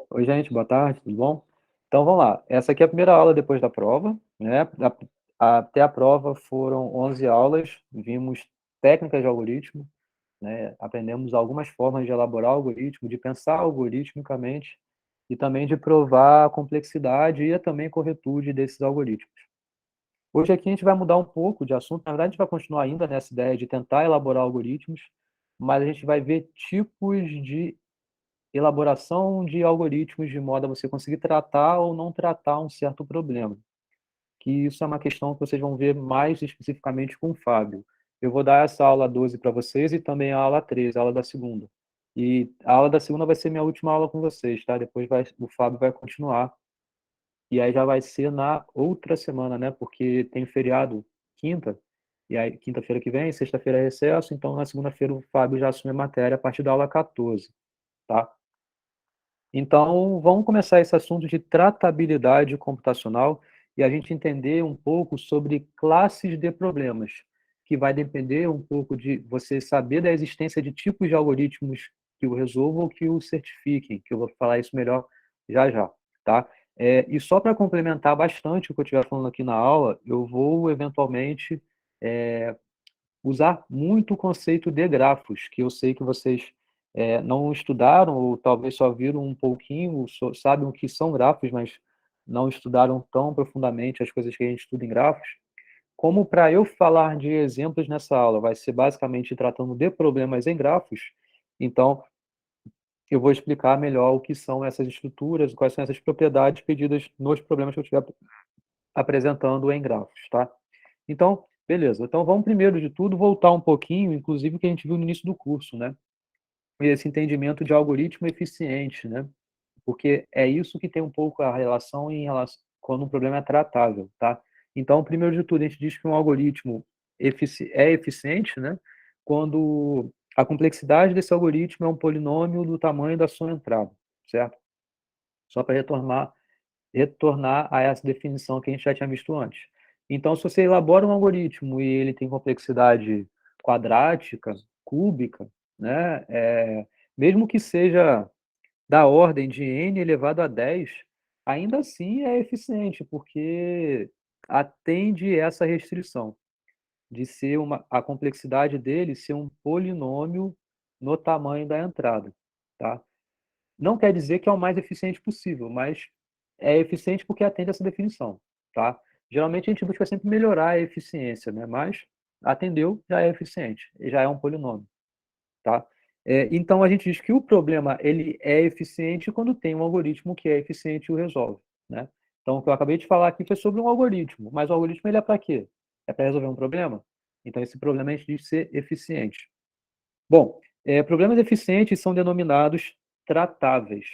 Oi, gente, boa tarde, tudo bom? Então, vamos lá. Essa aqui é a primeira aula depois da prova, né? Até a prova foram 11 aulas, vimos técnicas de algoritmo, né? Aprendemos algumas formas de elaborar algoritmo, de pensar algoritmicamente e também de provar a complexidade e também corretude desses algoritmos. Hoje aqui a gente vai mudar um pouco de assunto, na verdade a gente vai continuar ainda nessa ideia de tentar elaborar algoritmos, mas a gente vai ver tipos de elaboração de algoritmos de modo a você conseguir tratar ou não tratar um certo problema, que isso é uma questão que vocês vão ver mais especificamente com o Fábio. Eu vou dar essa aula 12 para vocês e também a aula 13, a aula da segunda. E a aula da segunda vai ser minha última aula com vocês, tá? Depois o Fábio vai continuar. E aí já vai ser na outra semana, né? Porque tem feriado quinta, e aí quinta-feira que vem, sexta-feira é recesso, então na segunda-feira o Fábio já assume a matéria a partir da aula 14, tá? Então, vamos começar esse assunto de tratabilidade computacional e a gente entender um pouco sobre classes de problemas, que vai depender um pouco de você saber da existência de tipos de algoritmos que o resolvam ou que o certifiquem, que eu vou falar isso melhor já já, tá? E só para complementar bastante o que eu estiver falando aqui na aula, eu vou eventualmente usar muito o conceito de grafos, que eu sei que vocês não estudaram, ou talvez só viram um pouquinho, sabem o que são grafos, mas não estudaram tão profundamente as coisas que a gente estuda em grafos. Como para eu falar de exemplos nessa aula, vai ser basicamente tratando de problemas em grafos, então eu vou explicar melhor o que são essas estruturas, quais são essas propriedades pedidas nos problemas que eu estiver apresentando em grafos, tá? Então, beleza. Então, vamos primeiro de tudo voltar um pouquinho, inclusive o que a gente viu no início do curso, né? Esse entendimento de algoritmo eficiente, né? Porque é isso que tem um pouco a relação quando um problema é tratável, tá? Então, primeiro de tudo, a gente diz que um algoritmo é eficiente, né? Quando a complexidade desse algoritmo é um polinômio do tamanho da sua entrada, certo? Só para retornar a essa definição que a gente já tinha visto antes. Então, se você elabora um algoritmo e ele tem complexidade quadrática, cúbica, né, mesmo que seja da ordem de n elevado a 10, ainda assim é eficiente, porque atende essa restrição de ser a complexidade dele ser um polinômio no tamanho da entrada, tá? Não quer dizer que é o mais eficiente possível, mas é eficiente porque atende essa definição, tá? Geralmente a gente busca sempre melhorar a eficiência, né? Mas atendeu, já é eficiente, já é um polinômio, tá? Então a gente diz que o problema ele é eficiente quando tem um algoritmo que é eficiente e o resolve, né? Então o que eu acabei de falar aqui foi sobre um algoritmo, mas o algoritmo ele é para quê? É para resolver um problema? Então esse problema a gente diz ser eficiente. Bom, problemas eficientes são denominados tratáveis,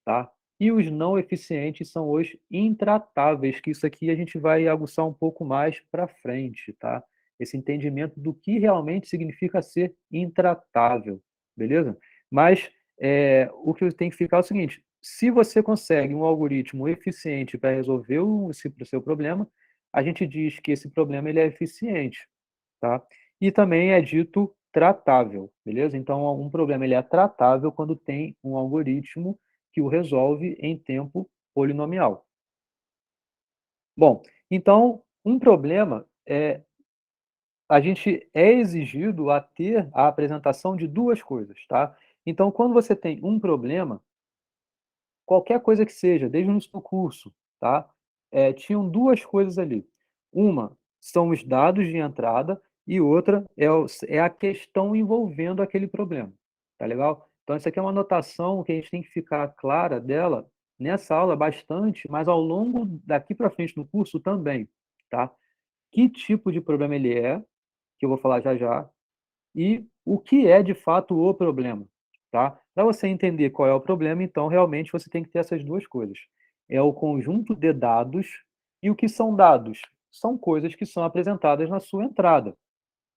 tá? E os não eficientes são os intratáveis, que isso aqui a gente vai aguçar um pouco mais para frente, tá? Esse entendimento do que realmente significa ser intratável, beleza? Mas o que tem que ficar é o seguinte: se você consegue um algoritmo eficiente para resolver o seu problema, a gente diz que esse problema ele é eficiente, tá? E também é dito tratável, beleza? Então, um problema ele é tratável quando tem um algoritmo que o resolve em tempo polinomial. Bom, então, um problema a gente é exigido a ter a apresentação de duas coisas, tá? Então, quando você tem um problema, qualquer coisa que seja, desde o início do curso, tá? Tinham duas coisas ali. Uma são os dados de entrada e outra é a questão envolvendo aquele problema, tá legal? Então, isso aqui é uma anotação que a gente tem que ficar clara dela nessa aula bastante, mas ao longo daqui para frente no curso também, tá? Que tipo de problema ele é, que eu vou falar já já, e o que é de fato o problema, tá? Para você entender qual é o problema, então realmente você tem que ter essas duas coisas. É o conjunto de dados e o que são dados? São coisas que são apresentadas na sua entrada,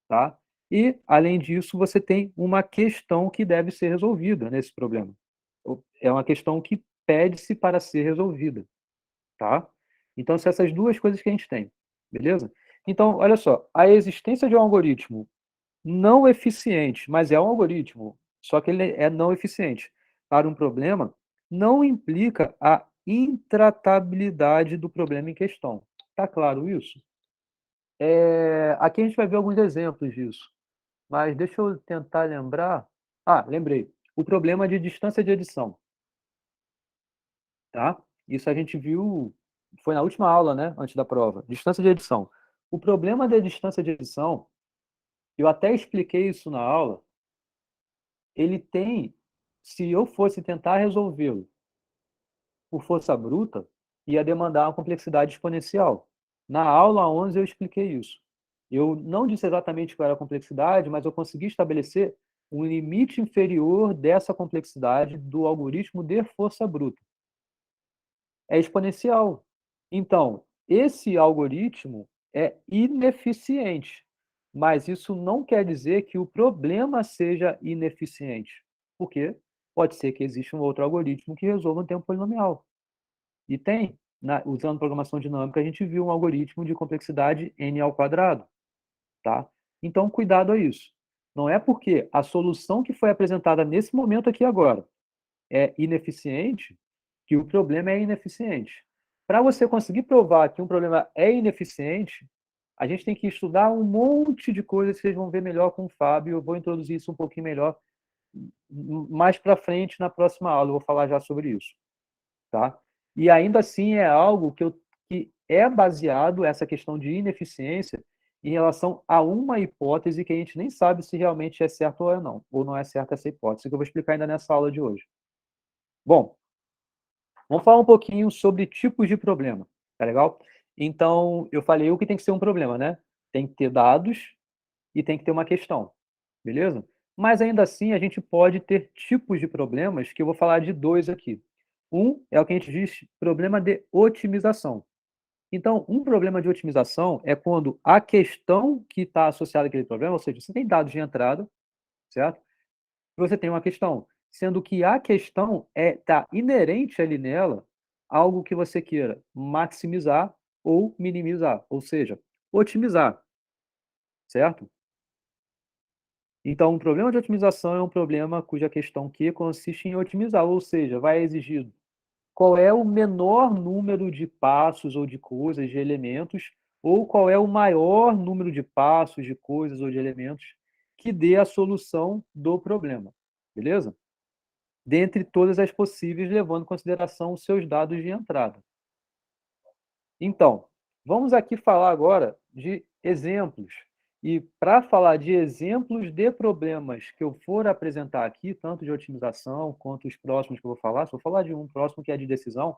tá? E além disso, você tem uma questão que deve ser resolvida nesse problema. É uma questão que pede-se para ser resolvida, tá? Então são essas duas coisas que a gente tem, beleza? Então, olha só, a existência de um algoritmo não eficiente, mas é um algoritmo, só que ele é não eficiente. para um problema não implica a intratabilidade do problema em questão. Está claro isso? Aqui a gente vai ver alguns exemplos disso, mas deixa eu tentar lembrar. Ah, lembrei. O problema de distância de edição, tá? Isso a gente viu, foi na última aula, né? Antes da prova. Distância de edição. O problema da distância de edição, eu até expliquei isso na aula, ele tem, se eu fosse tentar resolvê-lo por força bruta, ia demandar uma complexidade exponencial. Na aula 11 eu expliquei isso. Eu não disse exatamente qual era a complexidade, mas eu consegui estabelecer um limite inferior dessa complexidade do algoritmo de força bruta. É exponencial. Então, esse algoritmo é ineficiente, mas isso não quer dizer que o problema seja ineficiente, porque pode ser que exista um outro algoritmo que resolva um tempo polinomial. E tem, usando programação dinâmica, a gente viu um algoritmo de complexidade n ao quadrado, tá? Então, cuidado a isso. Não é porque a solução que foi apresentada nesse momento aqui agora é ineficiente que o problema é ineficiente. Para você conseguir provar que um problema é ineficiente, a gente tem que estudar um monte de coisas que vocês vão ver melhor com o Fábio. Eu vou introduzir isso um pouquinho melhor mais para frente na próxima aula. Eu vou falar já sobre isso, tá? E ainda assim é algo que é baseado, essa questão de ineficiência, em relação a uma hipótese que a gente nem sabe se realmente é certo ou não é certa essa hipótese, que eu vou explicar ainda nessa aula de hoje. Bom, vamos falar um pouquinho sobre tipos de problema, tá legal? Então, eu falei o que tem que ser um problema, né? Tem que ter dados e tem que ter uma questão, beleza? Mas ainda assim, a gente pode ter tipos de problemas, que eu vou falar de dois aqui. Um é o que a gente diz problema de otimização. Então, um problema de otimização é quando a questão que está associada àquele problema, ou seja, você tem dados de entrada, certo? E você tem uma questão, sendo que a questão está inerente ali nela algo que você queira maximizar ou minimizar, ou seja, otimizar, certo? Então, um problema de otimização é um problema cuja questão que consiste em otimizar, ou seja, vai exigir qual é o menor número de passos ou de coisas, de elementos, ou qual é o maior número de passos, de coisas ou de elementos que dê a solução do problema, beleza? Dentre todas as possíveis, levando em consideração os seus dados de entrada. Então, vamos aqui falar agora de exemplos. E para falar de exemplos de problemas que eu for apresentar aqui, tanto de otimização quanto os próximos que eu vou falar, se eu falar de um próximo que é de decisão,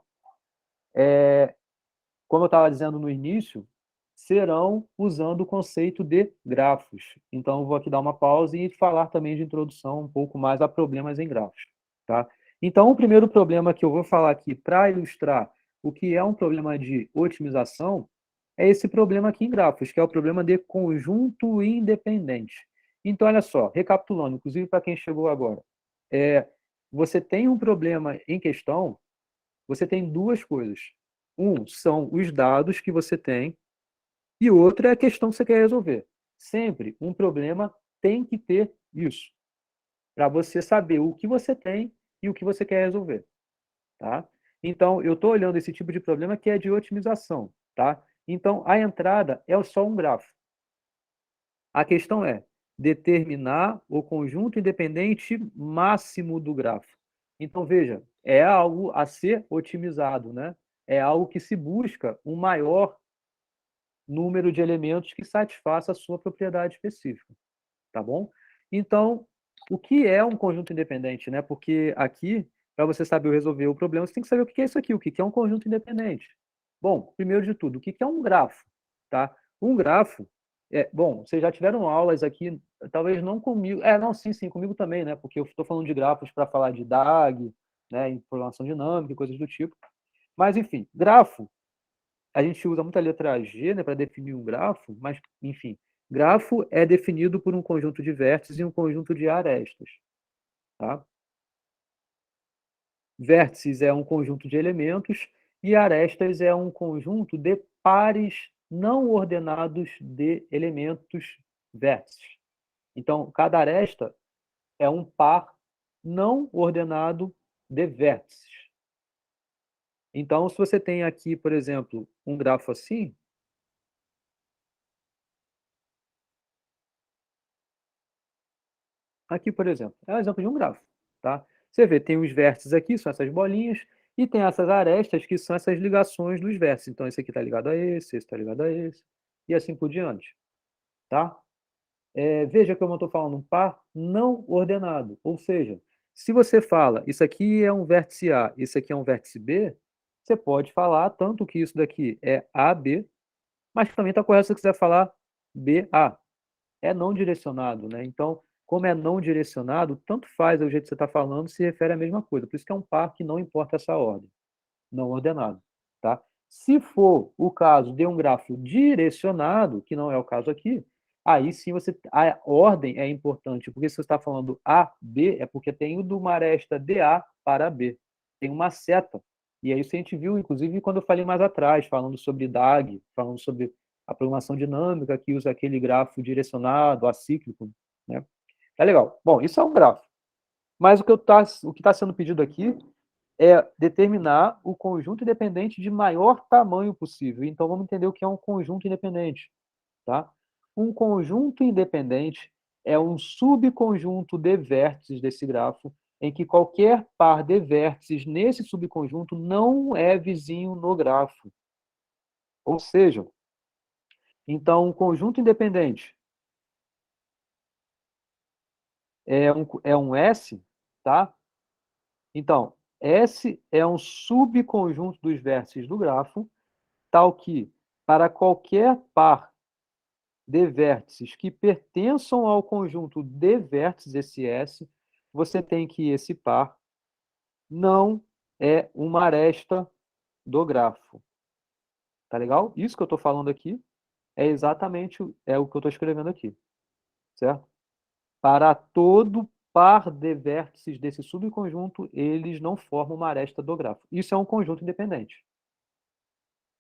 como eu estava dizendo no início, serão usando o conceito de grafos. Então, eu vou aqui dar uma pausa e falar também de introdução um pouco mais a problemas em grafos. Tá? Então, o primeiro problema que eu vou falar aqui para ilustrar o que é um problema de otimização é esse problema aqui em grafos, que é o problema de conjunto independente. Então, olha só, recapitulando, inclusive para quem chegou agora, você tem um problema em questão, você tem duas coisas. Um são os dados que você tem, e outro é a questão que você quer resolver. Sempre um problema tem que ter isso, para você saber o que você tem e o que você quer resolver. Tá? Então, eu estou olhando esse tipo de problema que é de otimização. Tá? Então, a entrada é só um grafo. A questão é determinar o conjunto independente máximo do grafo. Então, veja, é algo a ser otimizado, né? É algo que se busca um maior número de elementos que satisfaça a sua propriedade específica, tá bom? Então, o que é um conjunto independente, né? Porque aqui, para você saber resolver o problema, você tem que saber o que é isso aqui, o que é um conjunto independente. Bom, primeiro de tudo, o que é um grafo, tá? Um grafo bom, vocês já tiveram aulas aqui, talvez não comigo, não, sim, sim, comigo também, né? Porque eu estou falando de grafos para falar de DAG, né, em programação dinâmica e coisas do tipo. Mas, enfim, grafo a gente usa muita letra G, né, para definir um grafo, mas, enfim, grafo é definido por um conjunto de vértices e um conjunto de arestas. Tá? Vértices é um conjunto de elementos e arestas é um conjunto de pares não ordenados de elementos vértices. Então, cada aresta é um par não ordenado de vértices. Então, se você tem aqui, por exemplo, um grafo assim, aqui, por exemplo, é um exemplo de um grafo, tá? Você vê, tem os vértices aqui, são essas bolinhas, e tem essas arestas, que são essas ligações dos vértices. Então, esse aqui está ligado a esse está ligado a esse, e assim por diante, tá? Veja como eu estou falando, um par não ordenado. Ou seja, se você fala, isso aqui é um vértice A, isso aqui é um vértice B, você pode falar tanto que isso daqui é AB, mas também está correto se você quiser falar BA. É não direcionado, né? Então, como é não direcionado, tanto faz o jeito que você está falando, se refere à mesma coisa. Por isso que é um par que não importa essa ordem, não ordenado, tá? Se for o caso de um grafo direcionado, que não é o caso aqui, aí sim a ordem é importante, porque se você está falando A, B, é porque tem o de uma aresta de A para B. Tem uma seta. E é isso que a gente viu, inclusive, quando eu falei mais atrás, falando sobre DAG, falando sobre a programação dinâmica, que usa aquele grafo direcionado, acíclico, né? É legal. Bom, isso é um grafo. Mas o que está sendo pedido aqui é determinar o conjunto independente de maior tamanho possível. Então, vamos entender o que é um conjunto independente, tá? Um conjunto independente é um subconjunto de vértices desse grafo em que qualquer par de vértices nesse subconjunto não é vizinho no grafo. Ou seja, então, um conjunto independente é um S, tá? Então, S é um subconjunto dos vértices do grafo, tal que, para qualquer par de vértices que pertençam ao conjunto de vértices, esse S, você tem que esse par não é uma aresta do grafo. Tá legal? Isso que eu estou falando aqui é exatamente o que eu estou escrevendo aqui, certo? Para todo par de vértices desse subconjunto, eles não formam uma aresta do grafo. Isso é um conjunto independente.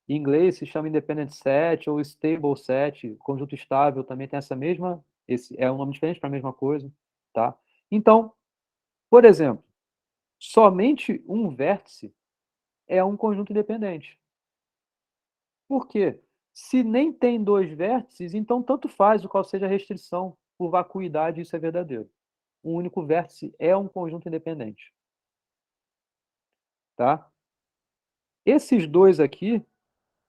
Em inglês se chama independent set ou stable set, conjunto estável também tem essa mesma, esse é um nome diferente para a mesma coisa, tá? Então, por exemplo, somente um vértice é um conjunto independente. Por quê? Se nem tem dois vértices, então tanto faz o qual seja a restrição, por vacuidade isso é verdadeiro. Um único vértice é um conjunto independente, tá? Esses dois aqui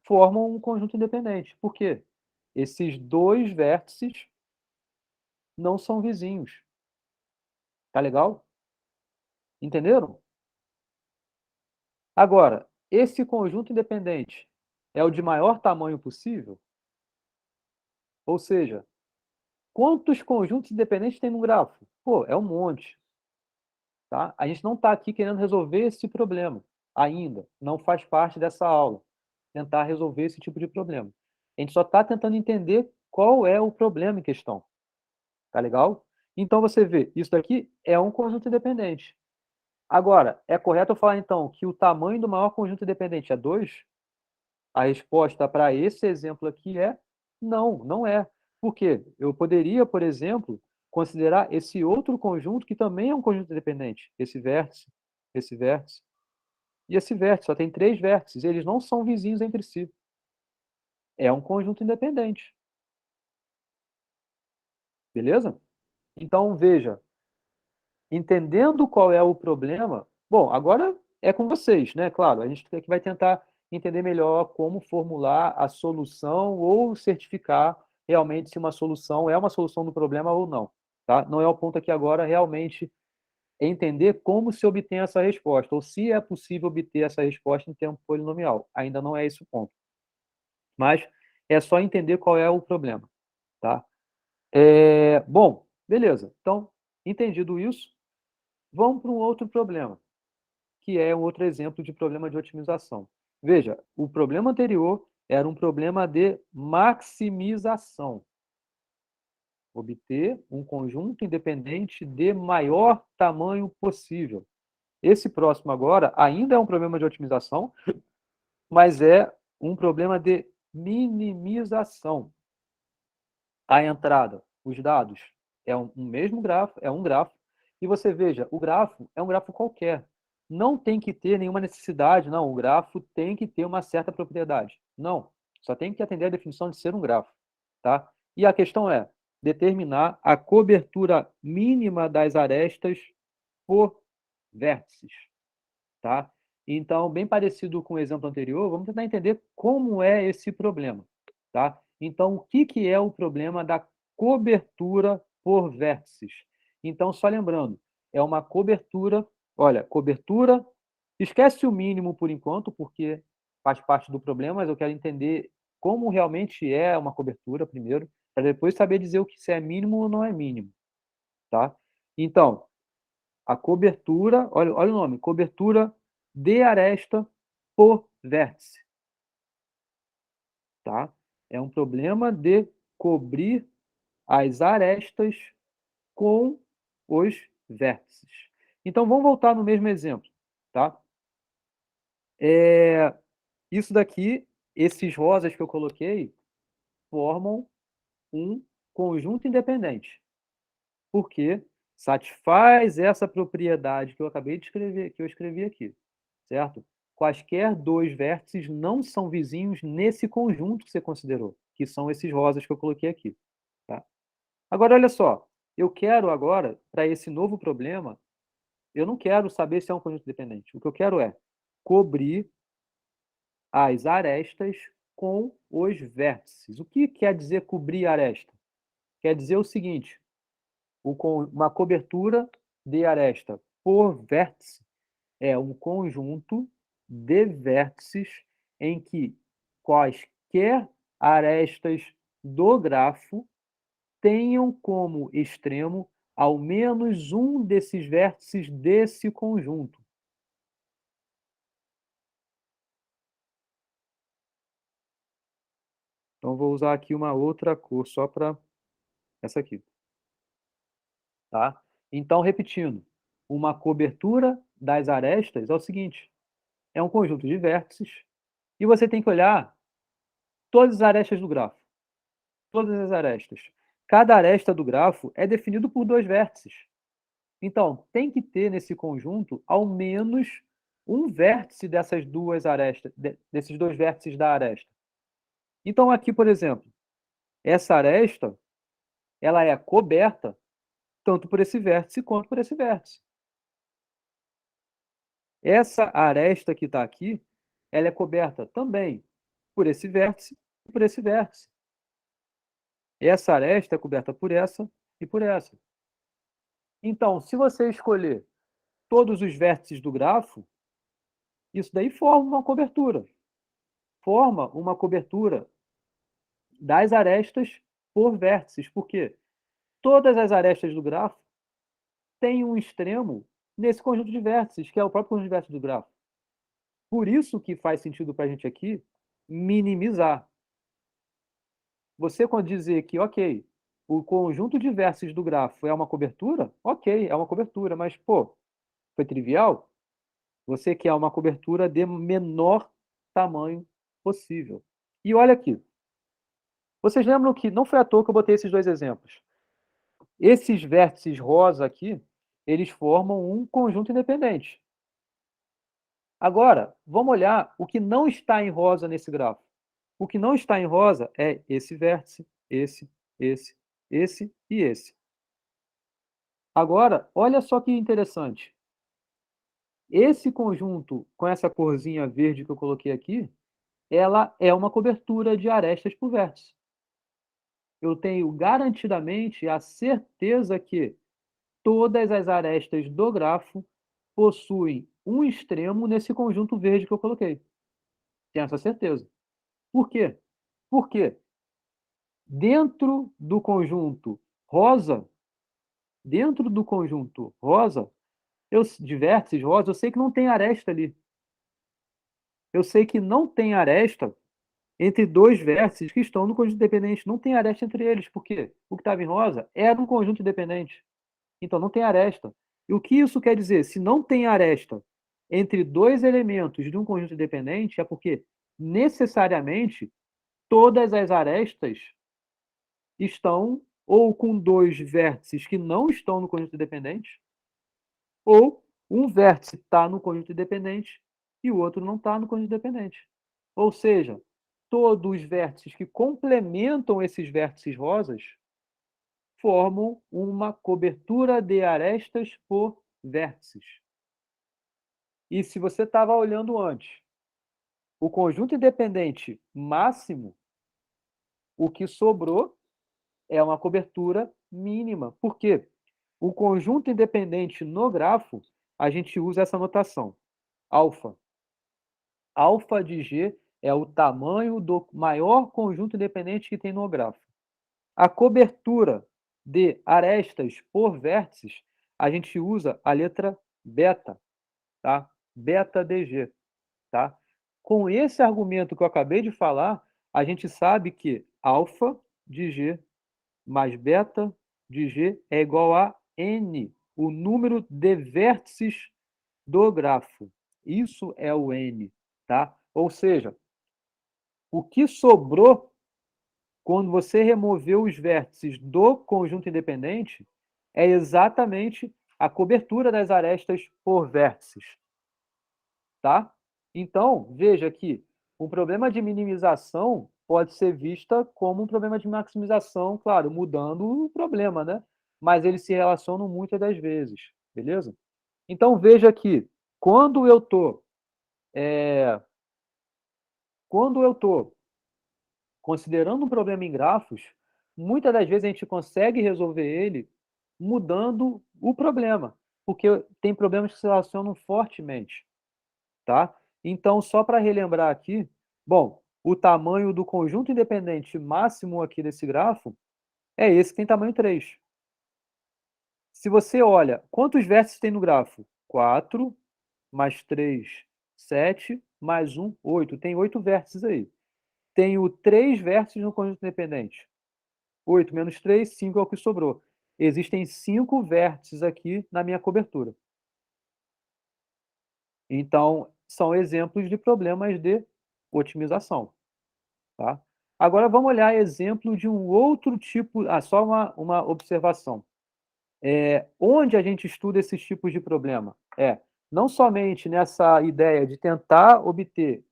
formam um conjunto independente. Por quê? Esses dois vértices não são vizinhos. Tá legal? Entenderam? Agora, esse conjunto independente é o de maior tamanho possível? Ou seja, quantos conjuntos independentes tem no grafo? Pô, é um monte. Tá? A gente não está aqui querendo resolver esse problema ainda. Não faz parte dessa aula. Tentar resolver esse tipo de problema. A gente só está tentando entender qual é o problema em questão. Tá legal? Então você vê, isso daqui é um conjunto independente. Agora, é correto eu falar então que o tamanho do maior conjunto independente é 2? A resposta para esse exemplo aqui é não, não é. Por quê? Eu poderia, por exemplo, considerar esse outro conjunto que também é um conjunto independente. Esse vértice e esse vértice. Só tem três vértices. Eles não são vizinhos entre si. É um conjunto independente. Beleza? Então, veja, entendendo qual é o problema, bom, agora é com vocês, né? Claro, a gente vai tentar entender melhor como formular a solução ou certificar realmente se uma solução é uma solução do problema ou não, tá? Não é o ponto aqui agora realmente entender como se obtém essa resposta, ou se é possível obter essa resposta em tempo polinomial. Ainda não é esse o ponto. Mas é só entender qual é o problema, tá? Bom, beleza. Então, entendido isso, vamos para um outro problema, que é um outro exemplo de problema de otimização. Veja, o problema anterior era um problema de maximização. Obter um conjunto independente de maior tamanho possível. Esse próximo agora ainda é um problema de otimização, mas é um problema de minimização. A entrada, os dados, é um mesmo grafo, é um grafo, e você veja, o grafo é um grafo qualquer. não tem que ter nenhuma necessidade, não, o grafo tem que ter uma certa propriedade. Não, só tem que atender a definição de ser um grafo, tá? E a questão é determinar a cobertura mínima das arestas por vértices, tá? Então, bem parecido com o exemplo anterior, vamos tentar entender como é esse problema, tá? Então, o que que é o problema da cobertura por vértices? Então, só lembrando, é uma cobertura, olha, cobertura, esquece o mínimo por enquanto, porque faz parte do problema, mas eu quero entender como realmente é uma cobertura primeiro, para depois saber dizer o que se é mínimo ou não é mínimo, tá? Então, a cobertura, olha o nome, cobertura de aresta por vértice, tá? É um problema de cobrir as arestas com os vértices. Então, vamos voltar no mesmo exemplo, tá? Isso daqui, esses rosas que eu coloquei, formam um conjunto independente, porque satisfaz essa propriedade que eu acabei de escrever, que eu escrevi aqui, certo? Quaisquer dois vértices não são vizinhos nesse conjunto que você considerou, que são esses rosas que eu coloquei aqui, tá? Agora, olha só, eu quero agora, para esse novo problema, eu não quero saber se é um conjunto independente. O que eu quero é cobrir as arestas com os vértices. O que quer dizer cobrir a aresta? Quer dizer o seguinte: uma cobertura de aresta por vértice é um conjunto de vértices em que quaisquer arestas do grafo tenham como extremo ao menos um desses vértices desse conjunto. Então, vou usar aqui uma outra cor só para essa aqui, tá? Então, repetindo, uma cobertura das arestas é o seguinte: é um conjunto de vértices e você tem que olhar todas as arestas do grafo. Todas as arestas. Cada aresta do grafo é definido por dois vértices. Então, tem que ter nesse conjunto ao menos um vértice dessas duas arestas, desses dois vértices da aresta. Então, aqui, por exemplo, essa aresta, ela é coberta tanto por esse vértice quanto por esse vértice. Essa aresta que está aqui, ela é coberta também por esse vértice e por esse vértice. Essa aresta é coberta por essa e por essa. Então, se você escolher todos os vértices do grafo, isso daí forma uma cobertura. Forma uma cobertura das arestas por vértices. Por quê? Todas as arestas do grafo têm um extremo nesse conjunto de vértices, que é o próprio conjunto de vértices do grafo. Por isso que faz sentido para a gente aqui minimizar. Você, quando dizer que, ok, o conjunto de vértices do grafo é uma cobertura, ok, é uma cobertura, mas, pô, foi trivial? Você quer uma cobertura de menor tamanho possível. E olha aqui, vocês lembram que não foi à toa que eu botei esses dois exemplos. Esses vértices rosa aqui, eles formam um conjunto independente. Agora, vamos olhar o que não está em rosa nesse grafo. O que não está em rosa é esse vértice, esse e esse. Agora, olha só que interessante. Esse conjunto com essa corzinha verde que eu coloquei aqui, ela é uma cobertura de arestas por vértice. Eu tenho garantidamente a certeza que todas as arestas do grafo possuem um extremo nesse conjunto verde que eu coloquei. Tenho essa certeza. Por quê? Porque dentro do conjunto rosa, dentro do conjunto rosa, de vértices rosa, eu sei que não tem aresta ali. Eu sei que não tem aresta entre dois vértices que estão no conjunto independente. Não tem aresta entre eles. Por quê? O que estava em rosa era um conjunto independente. Então não tem aresta. E o que isso quer dizer? Se não tem aresta entre dois elementos de um conjunto independente, é porque necessariamente todas as arestas estão ou com dois vértices que não estão no conjunto independente, ou Um vértice está no conjunto independente e o outro não está no conjunto independente. Ou seja, todos os vértices que complementam esses vértices rosas formam uma cobertura de arestas por vértices. E se você estava olhando antes, o conjunto independente máximo, o que sobrou é uma cobertura mínima. Por quê? O conjunto independente no grafo, a gente usa essa notação, alfa. Alfa de G é o tamanho do maior conjunto independente que tem no grafo. A cobertura de arestas por vértices, a gente usa a letra beta, tá? Beta dg, tá? Com esse argumento que eu acabei de falar, a gente sabe que alfa de G mais beta de G é igual a n, o número de vértices do grafo. Isso é o n, tá? Ou seja, o que sobrou quando você removeu os vértices do conjunto independente é exatamente a cobertura das arestas por vértices, tá? Então, veja que um problema de minimização pode ser vista como um problema de maximização, claro, mudando o problema, né? Mas eles se relacionam muitas das vezes, beleza? Então, veja que quando eu estou quando eu estou considerando um problema em grafos, muitas das vezes a gente consegue resolver ele mudando o problema, porque tem problemas que se relacionam fortemente, tá? Então, só para relembrar aqui, bom, o tamanho do conjunto independente máximo aqui desse grafo é esse que tem tamanho 3. Se você olha, quantos vértices tem no grafo? 4, mais 3, 7, mais 1, 8. Tem 8 vértices aí. Tenho 3 vértices no conjunto independente. 8 menos 3, 5 é o que sobrou. Existem 5 vértices aqui na minha cobertura. Então, são exemplos de problemas de otimização. Tá? Agora, vamos olhar exemplo de um outro tipo. Só uma observação. Onde a gente estuda esses tipos de problema? Não somente nessa ideia de tentar obter.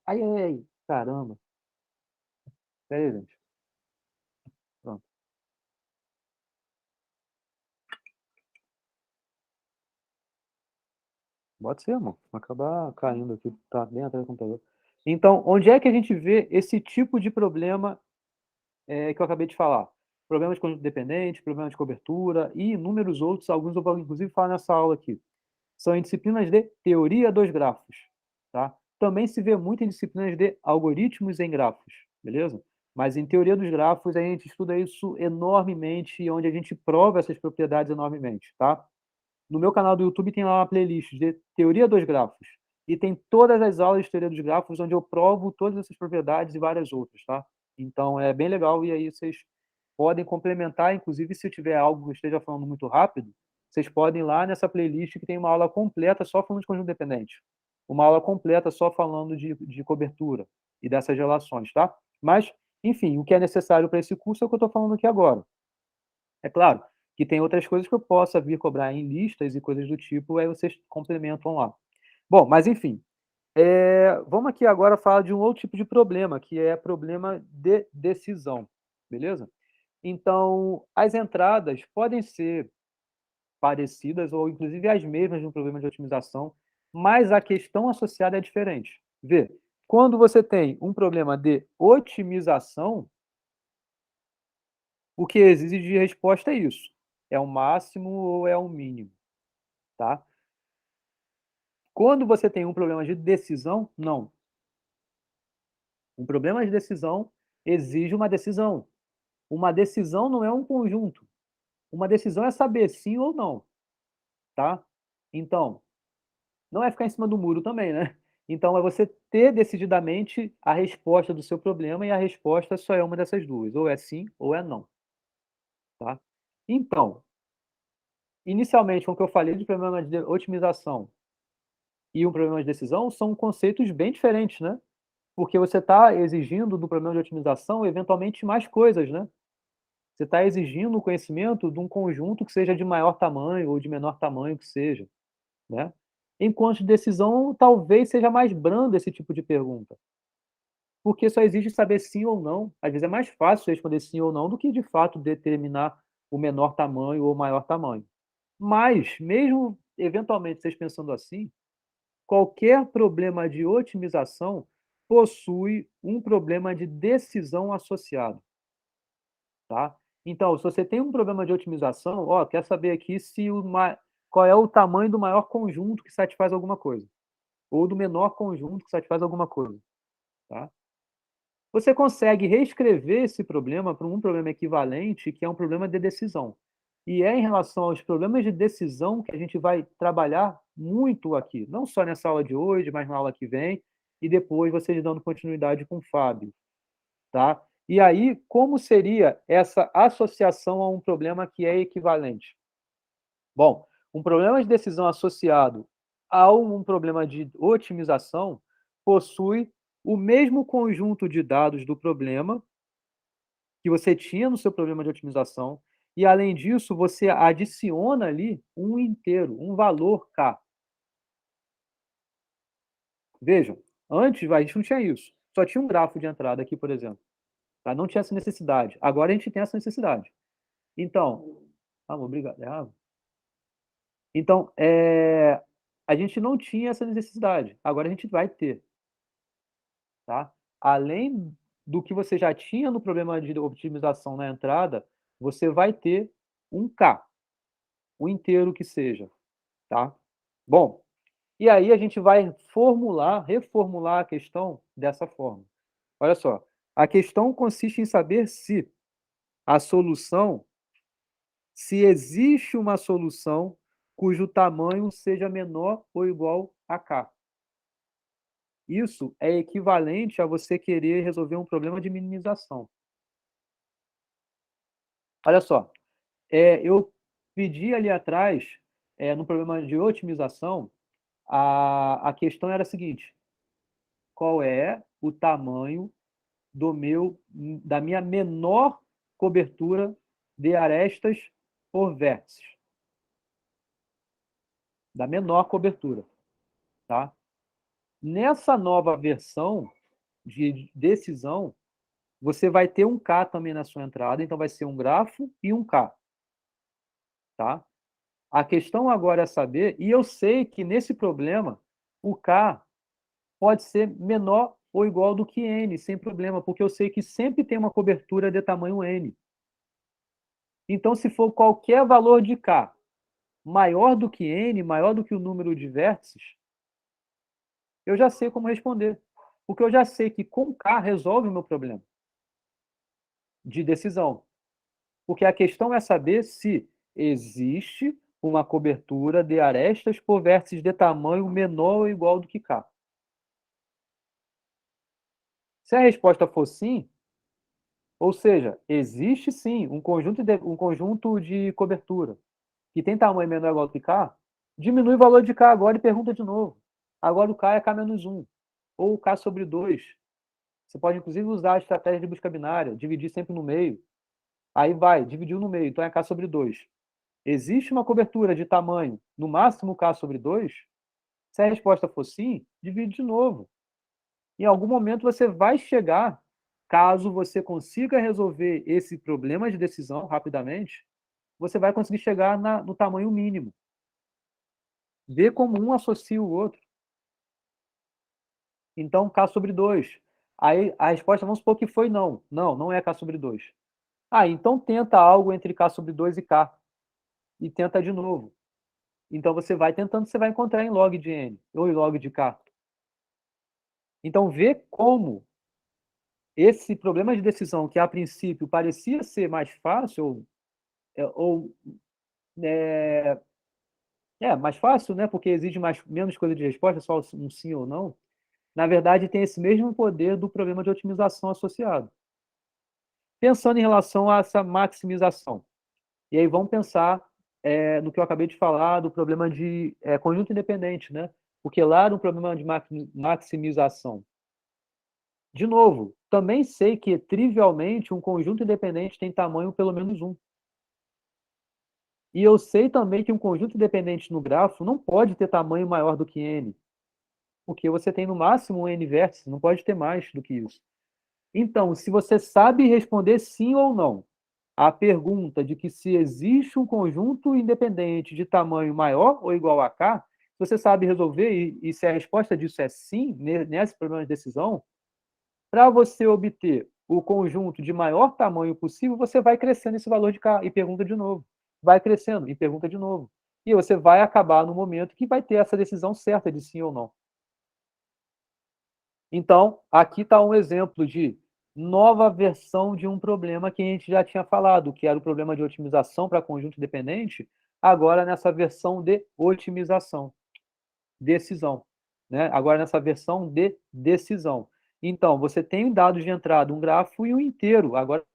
Ai, ai, ai, caramba. Peraí, gente. Pronto. Pode ser, amor. Vai acabar caindo aqui, tá bem atrás do computador. Então, onde é que a gente vê esse tipo de problema que eu acabei de falar? Problemas de conjunto dependente, problemas de cobertura e inúmeros outros, alguns eu vou inclusive falar nessa aula aqui. São em disciplinas de teoria dos grafos, tá? Também se vê muito em disciplinas de algoritmos em grafos, beleza? Mas em teoria dos grafos a gente estuda isso enormemente, onde a gente prova essas propriedades enormemente, tá? No meu canal do YouTube tem lá uma playlist de teoria dos grafos. E tem todas as aulas de teoria dos grafos, onde eu provo todas essas propriedades e várias outras, tá? Então é bem legal, e aí vocês podem complementar, inclusive se eu tiver algo que eu esteja falando muito rápido, vocês podem ir lá nessa playlist que tem uma aula completa só falando de conjunto dependente. Uma aula completa só falando de cobertura e dessas relações, tá? Mas, enfim, o que é necessário para esse curso é o que eu estou falando aqui agora. É claro que tem outras coisas que eu possa vir cobrar em listas e coisas do tipo, aí vocês complementam lá. Bom, mas enfim, vamos aqui agora falar de um outro tipo de problema, que é problema de decisão, beleza? Então, as entradas podem ser parecidas ou inclusive as mesmas de um problema de otimização, mas a questão associada é diferente. Vê, quando você tem um problema de otimização, o que exige de resposta é isso. É o máximo ou é o mínimo, tá? Quando você tem um problema de decisão, não. Um problema de decisão exige uma decisão. Uma decisão não é um conjunto. Uma decisão é saber sim ou não, tá? Então, não é ficar em cima do muro também, né? Então, é você ter decididamente a resposta do seu problema e a resposta só é uma dessas duas, ou é sim ou é não, tá? Então, inicialmente, com o que eu falei de problema de otimização e um problema de decisão, são conceitos bem diferentes, né? Porque você está exigindo do problema de otimização, eventualmente, mais coisas, né? Você está exigindo o conhecimento de um conjunto que seja de maior tamanho ou de menor tamanho que seja, né? Enquanto de decisão, talvez seja mais brando esse tipo de pergunta, porque só exige saber sim ou não. Às vezes é mais fácil responder sim ou não do que de fato determinar o menor tamanho ou o maior tamanho. Mas, mesmo eventualmente vocês pensando assim, qualquer problema de otimização possui um problema de decisão associado, tá? Então, se você tem um problema de otimização, ó, quer saber aqui se qual é o tamanho do maior conjunto que satisfaz alguma coisa, ou do menor conjunto que satisfaz alguma coisa, tá? Você consegue reescrever esse problema para um problema equivalente, que é um problema de decisão. E é em relação aos problemas de decisão que a gente vai trabalhar muito aqui, não só nessa aula de hoje, mas na aula que vem, e depois vocês dando continuidade com o Fábio, tá? E aí, como seria essa associação a um problema que é equivalente? Bom, um problema de decisão associado a um problema de otimização possui o mesmo conjunto de dados do problema que você tinha no seu problema de otimização, e além disso, você adiciona ali um inteiro, um valor K. Vejam, antes a gente não tinha isso. Só tinha um grafo de entrada aqui, por exemplo. Tá? Não tinha essa necessidade. Agora a gente tem essa necessidade. Então, obrigado. Então, a gente não tinha essa necessidade. Agora a gente vai ter. Tá? Além do que você já tinha no problema de otimização na entrada, você vai ter um K, o inteiro que seja. Tá? Bom, e aí a gente vai reformular a questão dessa forma. Olha só, a questão consiste em saber se existe uma solução cujo tamanho seja menor ou igual a K. Isso é equivalente a você querer resolver um problema de minimização. Olha só, eu pedi ali atrás, no problema de otimização, a questão era a seguinte: qual é o tamanho da minha menor cobertura de arestas por vértices? Da menor cobertura, tá? Nessa nova versão de decisão, você vai ter um K também na sua entrada, então vai ser um grafo e um K, tá? A questão agora é saber, e eu sei que nesse problema o K pode ser menor ou igual do que N, sem problema, porque eu sei que sempre tem uma cobertura de tamanho N. Então, se for qualquer valor de K maior do que N, maior do que o número de vértices, eu já sei como responder. Porque eu já sei que com K resolve o meu problema de decisão. Porque a questão é saber se existe uma cobertura de arestas por vértices de tamanho menor ou igual do que K. Se a resposta for sim, ou seja, existe sim um conjunto de cobertura que tem tamanho menor ou igual que K, diminui o valor de K agora e pergunta de novo. Agora o K é K-1, ou K sobre 2. Você pode, inclusive, usar a estratégia de busca binária, dividir sempre no meio. Aí vai, dividiu no meio, então é K sobre 2. Existe uma cobertura de tamanho, no máximo K sobre 2? Se a resposta for sim, divide de novo. Em algum momento você vai chegar, caso você consiga resolver esse problema de decisão rapidamente, você vai conseguir chegar no tamanho mínimo. Vê como um associa o outro. Então, K sobre 2. Aí a resposta, vamos supor que foi não. Não, não é K sobre 2. Então tenta algo entre K sobre 2 e K. E tenta de novo. Então você vai tentando, você vai encontrar em log de N ou em log de K. Então vê como esse problema de decisão, que a princípio parecia ser mais fácil, ou mais fácil, né? Porque exige menos coisa de resposta, só um sim ou não. Na verdade, tem esse mesmo poder do problema de otimização associado. Pensando em relação a essa maximização. E aí vamos pensar no que eu acabei de falar do problema de conjunto independente, né? Porque lá no problema de maximização, De novo, também sei que, trivialmente, um conjunto independente tem tamanho pelo menos 1. E eu sei também que um conjunto independente no grafo não pode ter tamanho maior do que n, porque você tem no máximo um n vértices, não pode ter mais do que isso. Então, se você sabe responder sim ou não à pergunta de que se existe um conjunto independente de tamanho maior ou igual a k, se você sabe resolver, e se a resposta disso é sim, nesse problema de decisão, para você obter o conjunto de maior tamanho possível, você vai crescendo esse valor de k e pergunta de novo. Vai crescendo e pergunta de novo. E você vai acabar no momento que vai ter essa decisão certa de sim ou não. Então, aqui está um exemplo de nova versão de um problema que a gente já tinha falado, que era o problema de otimização para conjunto dependente, agora nessa versão de otimização, decisão. Né? Agora nessa versão de decisão. Então, você tem dados de entrada, um grafo e um inteiro. Agora,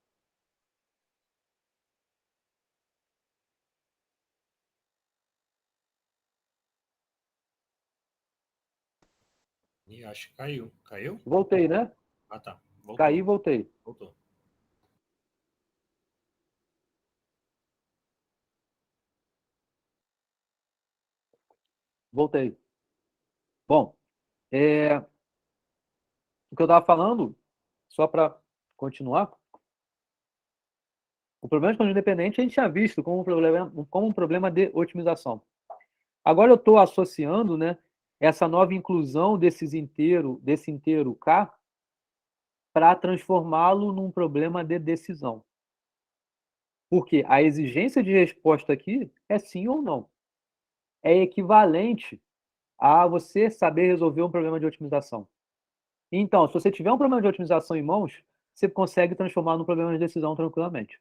Ih, acho que caiu. Caiu? voltei, né? Ah, tá. Caí e Voltou. voltei. Voltou. Voltei. Bom, o que eu estava falando, só para continuar, o problema de conjunto independente a gente tinha visto como um problema de otimização. Agora eu estou associando, né, essa nova inclusão desse inteiro K para transformá-lo num problema de decisão. Porque a exigência de resposta aqui é sim ou não. É equivalente a você saber resolver um problema de otimização. Então, se você tiver um problema de otimização em mãos, você consegue transformar num problema de decisão tranquilamente.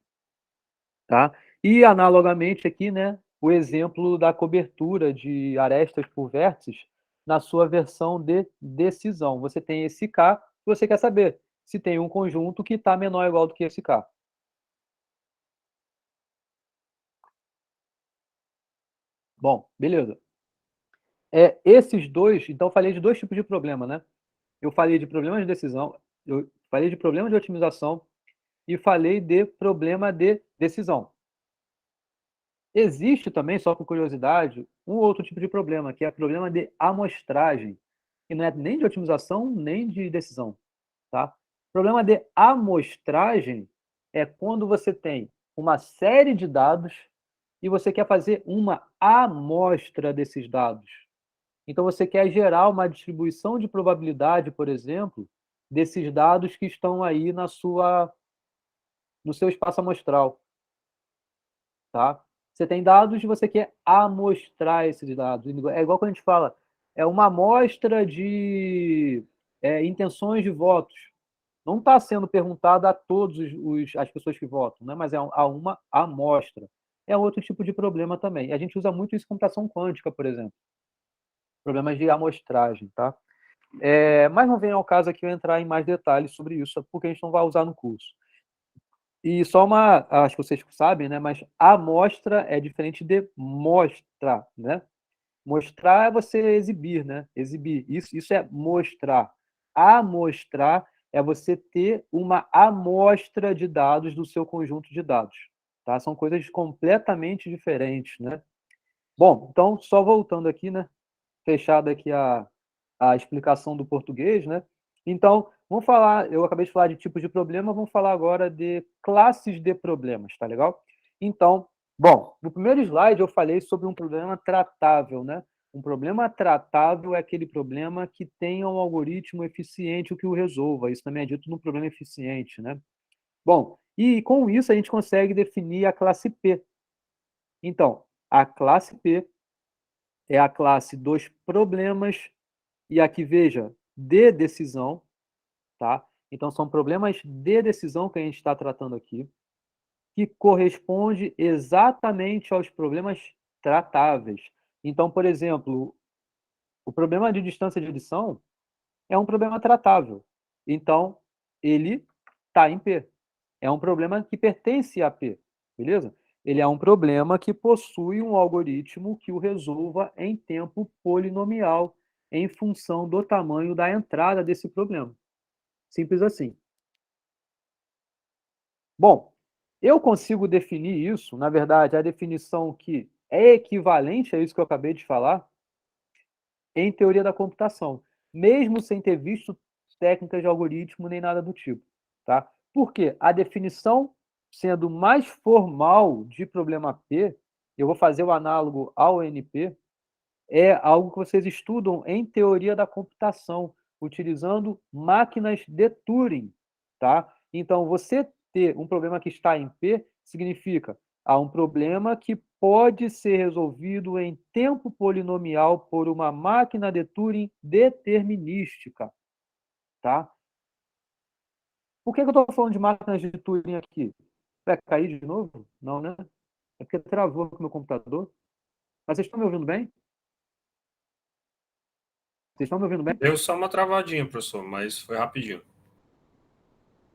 Tá? E, analogamente aqui, né, o exemplo da cobertura de arestas por vértices na sua versão de decisão. Você tem esse K, você quer saber se tem um conjunto que está menor ou igual do que esse K. Bom, beleza. Esses dois, então eu falei de dois tipos de problema, né? Eu falei de problema de decisão, eu falei de problema de otimização e falei de problema de decisão. Existe também, só por curiosidade, um outro tipo de problema, que é o problema de amostragem, que não é nem de otimização, nem de decisão. Tá? O problema de amostragem é quando você tem uma série de dados e você quer fazer uma amostra desses dados. Então, você quer gerar uma distribuição de probabilidade, por exemplo, desses dados que estão aí no seu espaço amostral. Tá? Você tem dados e você quer amostrar esses dados. É igual quando a gente fala, é uma amostra de intenções de votos. Não está sendo perguntado a todas as pessoas que votam, né? Mas a uma amostra. É outro tipo de problema também. A gente usa muito isso em computação quântica, por exemplo. Problemas de amostragem, tá? Mas não vem ao caso aqui eu entrar em mais detalhes sobre isso, porque a gente não vai usar no curso. E só acho que vocês sabem, né? Mas amostra é diferente de mostra, né? Mostrar é você exibir, né? Exibir. Isso é mostrar. Amostrar é você ter uma amostra de dados do seu conjunto de dados. Tá? São coisas completamente diferentes, né? Bom, então, só voltando aqui, né? Fechada aqui a explicação do português, né? Então, vamos falar, eu acabei de falar de tipos de problema, vamos falar agora de classes de problemas, tá legal? Então, bom, no primeiro slide eu falei sobre um problema tratável, né? Um problema tratável é aquele problema que tenha um algoritmo eficiente o que o resolva. Isso também é dito no problema eficiente, né? Bom, e com isso a gente consegue definir a classe P. Então, a classe P é a classe dos problemas, e aqui veja, de decisão, tá? Então, são problemas de decisão que a gente está tratando aqui, que corresponde exatamente aos problemas tratáveis. Então, por exemplo, o problema de distância de adição é um problema tratável. Então, ele está em P. É um problema que pertence a P, beleza? Ele é um problema que possui um algoritmo que o resolva em tempo polinomial em função do tamanho da entrada desse problema. Simples assim. Bom, eu consigo definir isso, na verdade, a definição que é equivalente a isso que eu acabei de falar, em teoria da computação, mesmo sem ter visto técnicas de algoritmo nem nada do tipo, tá? Porque a definição sendo mais formal de problema P, eu vou fazer o análogo ao NP, é algo que vocês estudam em teoria da computação, utilizando máquinas de Turing, tá? Então, você ter um problema que está em P significa há um problema que pode ser resolvido em tempo polinomial por uma máquina de Turing determinística, tá? Por que eu estou falando de máquinas de Turing aqui? Vai cair de novo? Não, né? É porque travou aqui o meu computador. Mas vocês estão me ouvindo bem? Vocês estão me ouvindo bem? Deu só uma travadinha, professor, mas foi rapidinho.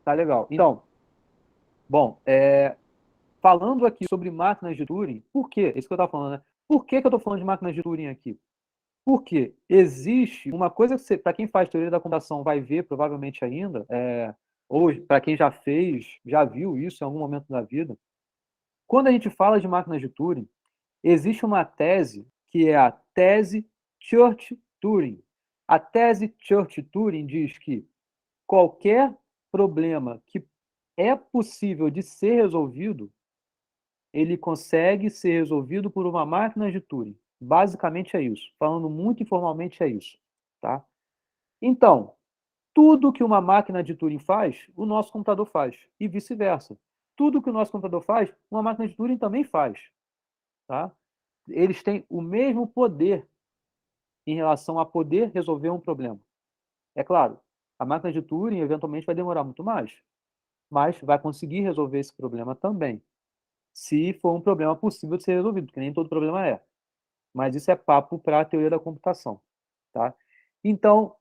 Tá legal. Então, bom, falando aqui sobre máquinas de Turing, por quê? Isso que eu estava falando, né? Por que eu estou falando de máquinas de Turing aqui? Porque existe uma coisa que, para quem faz teoria da computação, vai ver provavelmente ainda, ou para quem já fez, já viu isso em algum momento da vida. Quando a gente fala de máquinas de Turing, existe uma tese que é a tese Church-Turing. A tese Church-Turing diz que qualquer problema que é possível de ser resolvido, ele consegue ser resolvido por uma máquina de Turing. Basicamente é isso. Falando muito informalmente é isso, tá? Então, tudo que uma máquina de Turing faz, o nosso computador faz, e vice-versa. Tudo que o nosso computador faz, uma máquina de Turing também faz, tá? Eles têm o mesmo poder em relação a poder resolver um problema. É claro, a máquina de Turing eventualmente vai demorar muito mais, mas vai conseguir resolver esse problema também, se for um problema possível de ser resolvido, porque nem todo problema é. Mas isso é papo para a teoria da computação, tá? Então,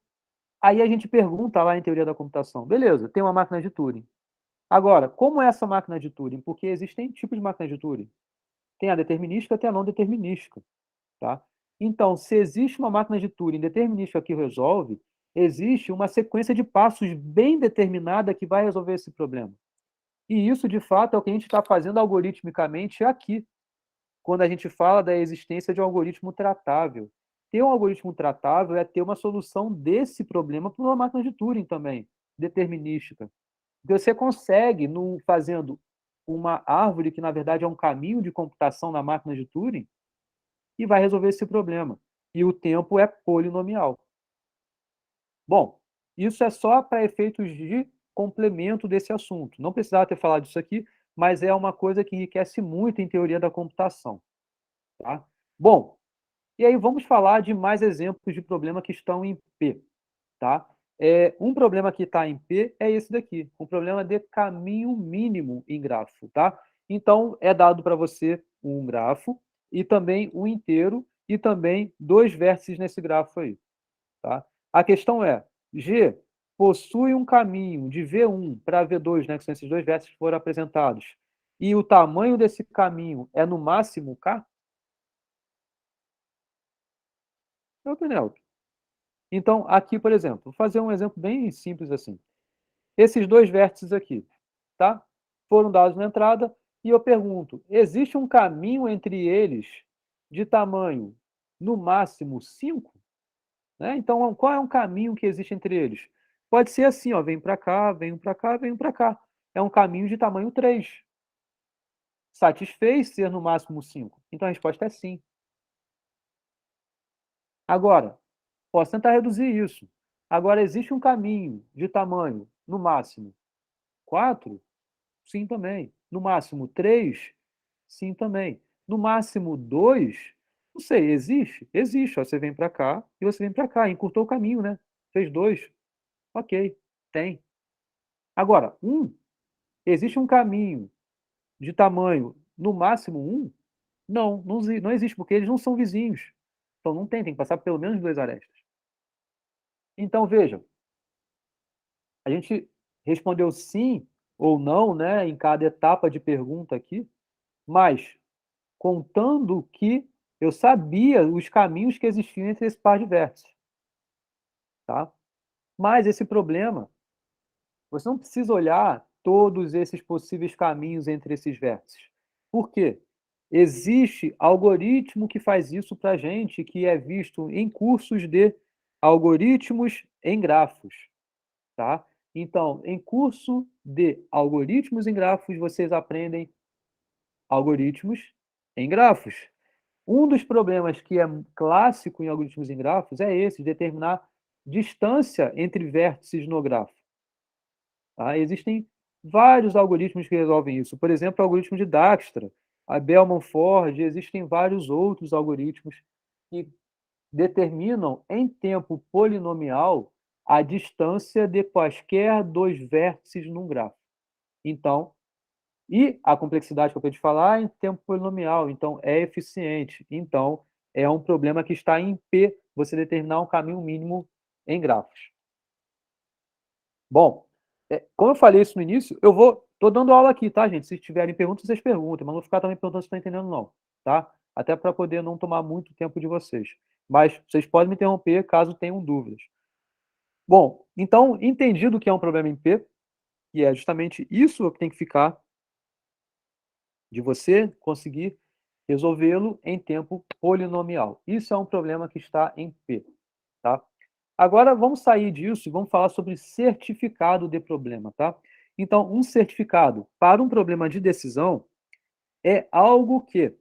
aí a gente pergunta lá em teoria da computação, beleza, tem uma máquina de Turing. Agora, como é essa máquina de Turing? Porque existem tipos de máquina de Turing. Tem a determinística, tem a não determinística, tá? Então, se existe uma máquina de Turing determinística que resolve, existe uma sequência de passos bem determinada que vai resolver esse problema. E isso, de fato, é o que a gente está fazendo algoritmicamente aqui, quando a gente fala da existência de um algoritmo tratável. Ter um algoritmo tratável é ter uma solução desse problema para uma máquina de Turing também, determinística. Porque você consegue, fazendo uma árvore que, na verdade, é um caminho de computação na máquina de Turing, e vai resolver esse problema. E o tempo é polinomial. Bom, isso é só para efeitos de complemento desse assunto. Não precisava ter falado disso aqui, mas é uma coisa que enriquece muito em teoria da computação. Tá? Bom, e aí vamos falar de mais exemplos de problema que estão em P. Tá? Um problema que está em P é esse daqui, um problema de caminho mínimo em grafo. Tá? Então, é dado para você um grafo e também um inteiro e também dois vértices nesse grafo aí. Tá? A questão é, G possui um caminho de V1 para V2, né, que são esses dois vértices que foram apresentados, e o tamanho desse caminho é no máximo K? Neutro, neutro. Então, aqui, por exemplo, vou fazer um exemplo bem simples assim. Esses dois vértices aqui, tá? Foram dados na entrada e eu pergunto, existe um caminho entre eles de tamanho no máximo 5? Né? Então, qual é um caminho que existe entre eles? Pode ser assim, ó, vem para cá, vem para cá, vem para cá. É um caminho de tamanho 3. Satisfez ser no máximo 5? Então a resposta é sim. Agora, posso tentar reduzir isso. Agora, existe um caminho de tamanho, no máximo, 4? Sim, também. No máximo, 3? Sim, também. No máximo, 2? Não sei, existe? Existe. Ó, você vem para cá e você vem para cá. Encurtou o caminho, né? Fez 2. Ok, tem. Agora, 1? Existe um caminho de tamanho, no máximo, 1? Não, não existe, porque eles não são vizinhos. Então, não tem que passar pelo menos 2 arestas. Então, veja, a gente respondeu sim ou não, né, em cada etapa de pergunta aqui, mas contando que eu sabia os caminhos que existiam entre esse par de vértices, tá? Mas esse problema Você não precisa olhar todos esses possíveis caminhos entre esses vértices. Por quê? Existe algoritmo que faz isso para a gente, que é visto em cursos de algoritmos em grafos, tá? Então, em curso de algoritmos em grafos, vocês aprendem algoritmos em grafos. Um dos problemas que é clássico em algoritmos em grafos é esse, determinar distância entre vértices no grafo. Tá? Existem vários algoritmos que resolvem isso. Por exemplo, o algoritmo de Dijkstra, a Bellman-Ford, existem vários outros algoritmos que determinam em tempo polinomial a distância de quaisquer dois vértices num grafo. Então, e a complexidade que eu acabei de falar é em tempo polinomial, então é eficiente. Então, é um problema que está em P você determinar um caminho mínimo em grafos. Bom, como eu falei isso no início, tô dando aula aqui, tá, gente? Se tiverem perguntas, vocês perguntem, mas não vou ficar também perguntando se estão entendendo, não, tá? Até para poder não tomar muito tempo de vocês. Mas vocês podem me interromper caso tenham dúvidas. Bom, então, entendido que é um problema em P, e é justamente isso que tem que ficar de você conseguir resolvê-lo em tempo polinomial. Isso é um problema que está em P, tá? Agora vamos sair disso e vamos falar sobre certificado de problema, tá? Então, um certificado para um problema de decisão é algo que.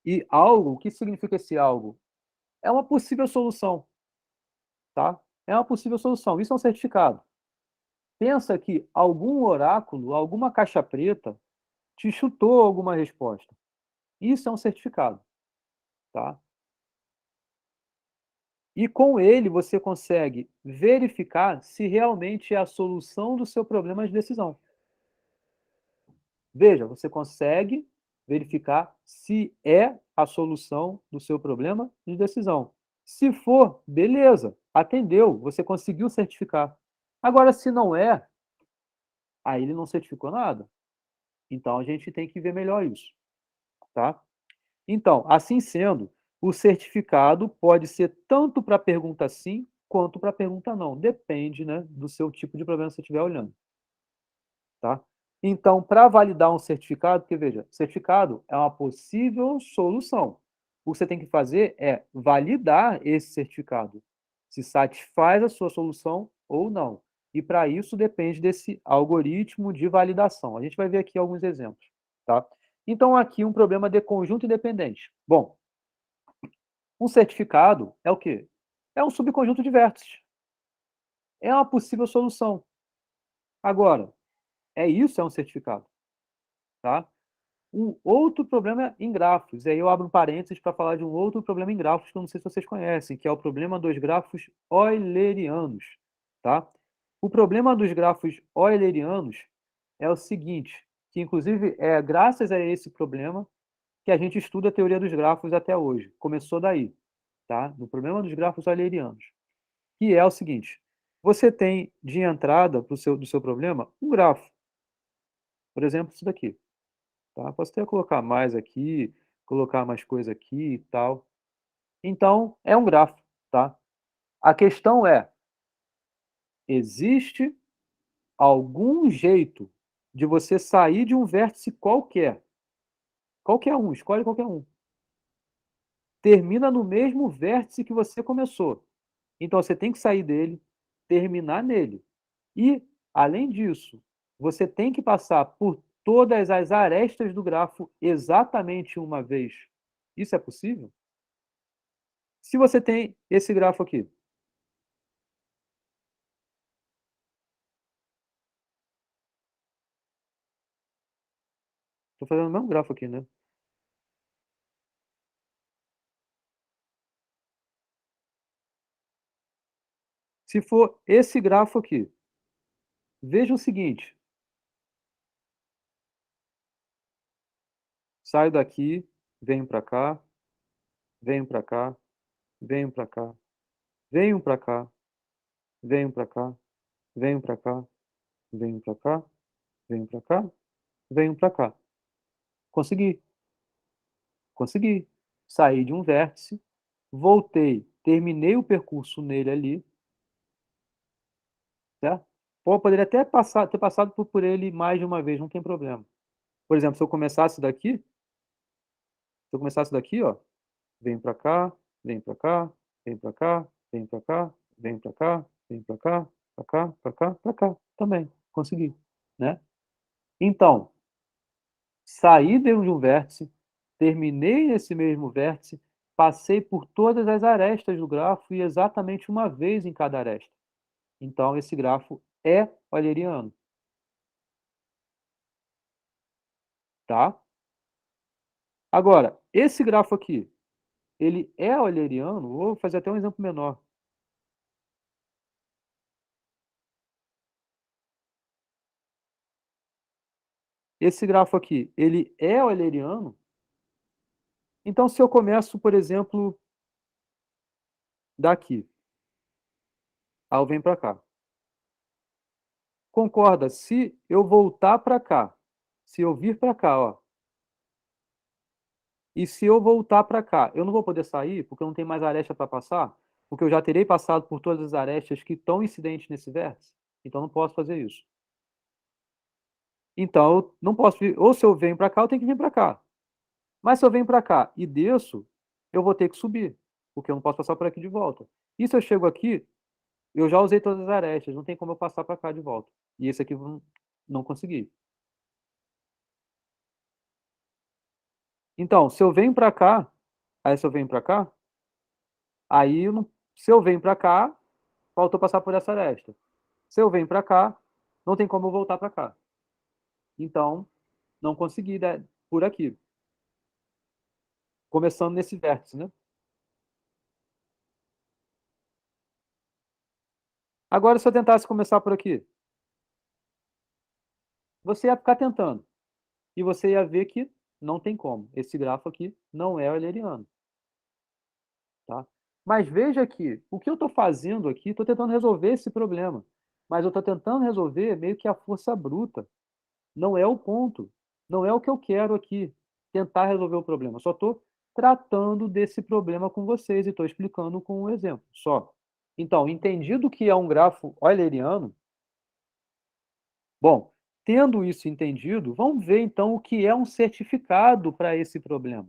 E algo, o que significa esse algo? É uma possível solução, tá? É uma possível solução. Isso é um certificado. Pensa que algum oráculo, alguma caixa preta, te chutou alguma resposta. Isso é um certificado, tá? E com ele você consegue verificar se realmente é a solução do seu problema de decisão. Veja, você consegue verificar se é a solução do seu problema de decisão. Se for, beleza, atendeu, você conseguiu certificar. Agora, se não é, aí ele não certificou nada. Então a gente tem que ver melhor isso, tá? Então, assim sendo, o certificado pode ser tanto para a pergunta sim quanto para a pergunta não. Depende, né, do seu tipo de problema que você estiver olhando. Tá? Então, para validar um certificado, porque veja, certificado é uma possível solução. O que você tem que fazer é validar esse certificado, se satisfaz a sua solução ou não. E para isso depende desse algoritmo de validação. A gente vai ver aqui alguns exemplos, tá? Então, aqui um problema de conjunto independente. Bom, um certificado é o quê? É um subconjunto de vértices. É uma possível solução. Agora, isso é um certificado, tá? Um outro problema em grafos, e aí eu abro um parênteses para falar de um outro problema em grafos que eu não sei se vocês conhecem, que é o problema dos grafos eulerianos, tá? O problema dos grafos eulerianos é o seguinte, que inclusive é graças a esse problema que a gente estuda a teoria dos grafos até hoje. Começou daí, tá? No problema dos grafos eulerianos, que é o seguinte: você tem de entrada do seu problema um grafo, por exemplo, isso daqui. Tá? Posso até colocar mais aqui, colocar mais coisa aqui e tal. Então, é um grafo, tá? A questão é, existe algum jeito de você sair de um vértice qualquer? Qualquer um, escolhe qualquer um. Termina no mesmo vértice que você começou. Então, você tem que sair dele, terminar nele. E, além disso, você tem que passar por todas as arestas do grafo exatamente uma vez. Isso é possível? Se você tem esse grafo aqui, estou fazendo o mesmo grafo aqui, né? Se for esse grafo aqui, veja o seguinte: saio daqui, venho para cá, venho para cá, venho para cá, venho para cá, venho para cá, venho para cá, venho para cá, venho para cá, venho para cá. Consegui, consegui. Saí de um vértice, voltei, terminei o percurso nele ali, certo? Pô, poderia até ter passado por ele mais de uma vez, não tem problema. Por exemplo, se eu começasse daqui, ó, vem para cá, vem para cá, vem para cá, vem para cá, vem para cá, vem para cá, para cá, para cá, para cá, também, consegui, né? Então, saí de um vértice, terminei nesse mesmo vértice, passei por todas as arestas do grafo e exatamente uma vez em cada aresta. Então, esse grafo é euleriano, tá? Agora, esse grafo aqui, ele é euleriano? Vou fazer até um exemplo menor. Esse grafo aqui, ele é euleriano? Então, se eu começo, por exemplo, daqui, aí eu venho para cá. Concorda? Se eu voltar para cá, se eu vir para cá, ó, e se eu voltar para cá, eu não vou poder sair porque eu não tenho mais aresta para passar, porque eu já terei passado por todas as arestas que estão incidentes nesse vértice. Então, eu não posso fazer isso. Então, eu não posso vir, ou se eu venho para cá, eu tenho que vir para cá. Mas se eu venho para cá e desço, eu vou ter que subir, porque eu não posso passar por aqui de volta. E se eu chego aqui, eu já usei todas as arestas, não tem como eu passar para cá de volta. E esse aqui não consegui. Então, se eu venho para cá, aí se eu venho para cá, aí eu não, se eu venho para cá, faltou passar por essa aresta. Se eu venho para cá, não tem como eu voltar para cá. Então, não consegui, né, por aqui. Começando nesse vértice, né? Agora, se eu tentasse começar por aqui, você ia ficar tentando. E você ia ver que não tem como. Esse grafo aqui não é euleriano, tá? Mas veja que o que eu estou fazendo aqui, estou tentando resolver esse problema. Mas eu estou tentando resolver meio que a força bruta. Não é o ponto. Não é o que eu quero aqui. Tentar resolver o problema. Só estou tratando desse problema com vocês e estou explicando com um exemplo só. Então, entendido que é um grafo euleriano, bom, tendo isso entendido, vamos ver então o que é um certificado para esse problema.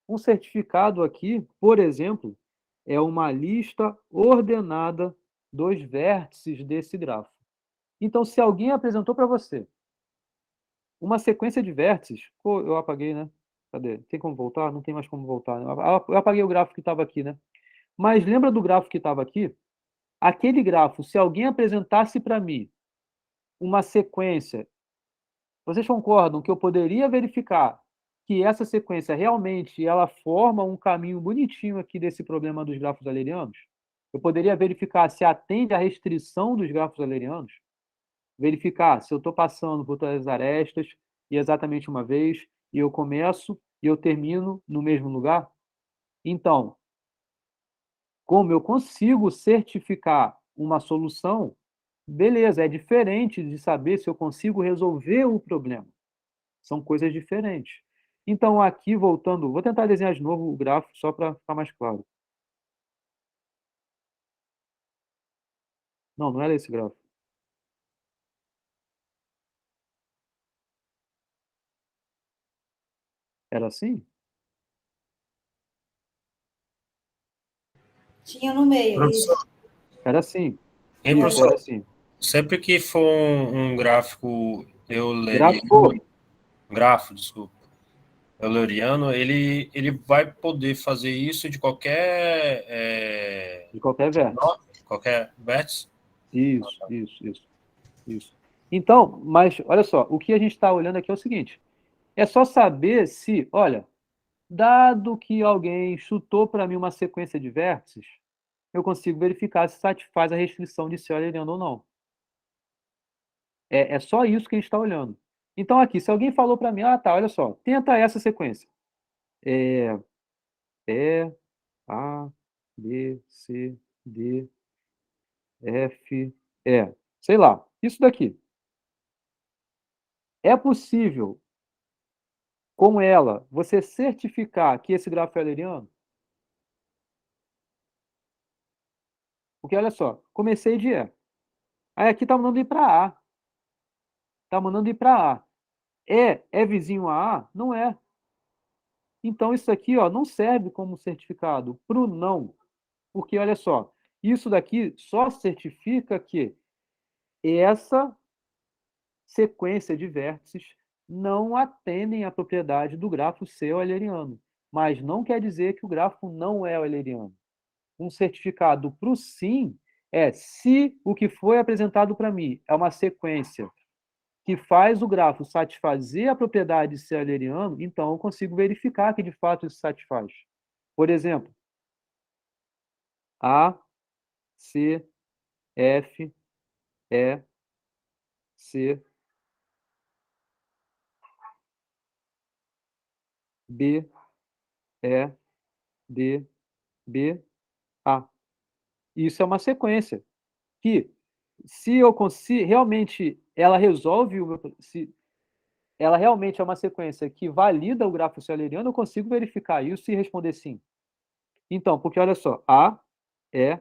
Um certificado aqui, por exemplo, é uma lista ordenada dos vértices desse grafo. Então, se alguém apresentou para você uma sequência de vértices, pô, eu apaguei, né? Cadê? Tem como voltar? Não tem mais como voltar, né? Eu apaguei o gráfico que estava aqui, né? Mas lembra do gráfico que estava aqui? Aquele grafo, se alguém apresentasse para mim uma sequência, vocês concordam que eu poderia verificar que essa sequência realmente ela forma um caminho bonitinho aqui desse problema dos grafos eulerianos? Eu poderia verificar se atende à restrição dos grafos eulerianos? Verificar se eu estou passando por todas as arestas e exatamente uma vez, e eu começo e eu termino no mesmo lugar? Então, como eu consigo certificar uma solução, beleza, é diferente de saber se eu consigo resolver o problema. São coisas diferentes. Então, aqui, voltando, vou tentar desenhar de novo o gráfico só para ficar mais claro. Não, não era esse gráfico. Era assim? Tinha no meio, Professor, isso. Era assim. hein, Isso, era professor? assim. Sempre que for um gráfico Gráfico euleriano, grafo, desculpa, euleriano, ele vai poder fazer isso de qualquer de qualquer vértice. qualquer vértice? Isso. Então, mas olha só, o que a gente está olhando aqui é o seguinte: é só saber se, olha, dado que alguém chutou para mim uma sequência de vértices, eu consigo verificar se satisfaz a restrição de ser euleriano ou não. É só isso que a gente está olhando. Então, aqui, se alguém falou para mim, ah, tá, olha só, tenta essa sequência. E, A, B, C, D, F, E. Sei lá, isso daqui. É possível, com ela, você certificar que esse grafo é euleriano? Porque, olha só, comecei de E. Aí aqui está mandando ir para A. Está mandando ir para A. É vizinho a A? Não é. Então, isso aqui ó, não serve como certificado para o não. Porque, olha só, isso daqui só certifica que essa sequência de vértices não atendem à propriedade do grafo ser euleriano. Mas não quer dizer que o grafo não é euleriano. Um certificado para o sim é se o que foi apresentado para mim é uma sequência que faz o grafo satisfazer a propriedade de ser euleriano, então eu consigo verificar que de fato isso satisfaz. Por exemplo, A, C, F, E, C, B, E, D, B, A. Isso é uma sequência que, se eu consigo, realmente ela resolve o meu, se ela realmente é uma sequência que valida o grafo euleriano, eu consigo verificar isso e responder sim. Então, porque olha só, E,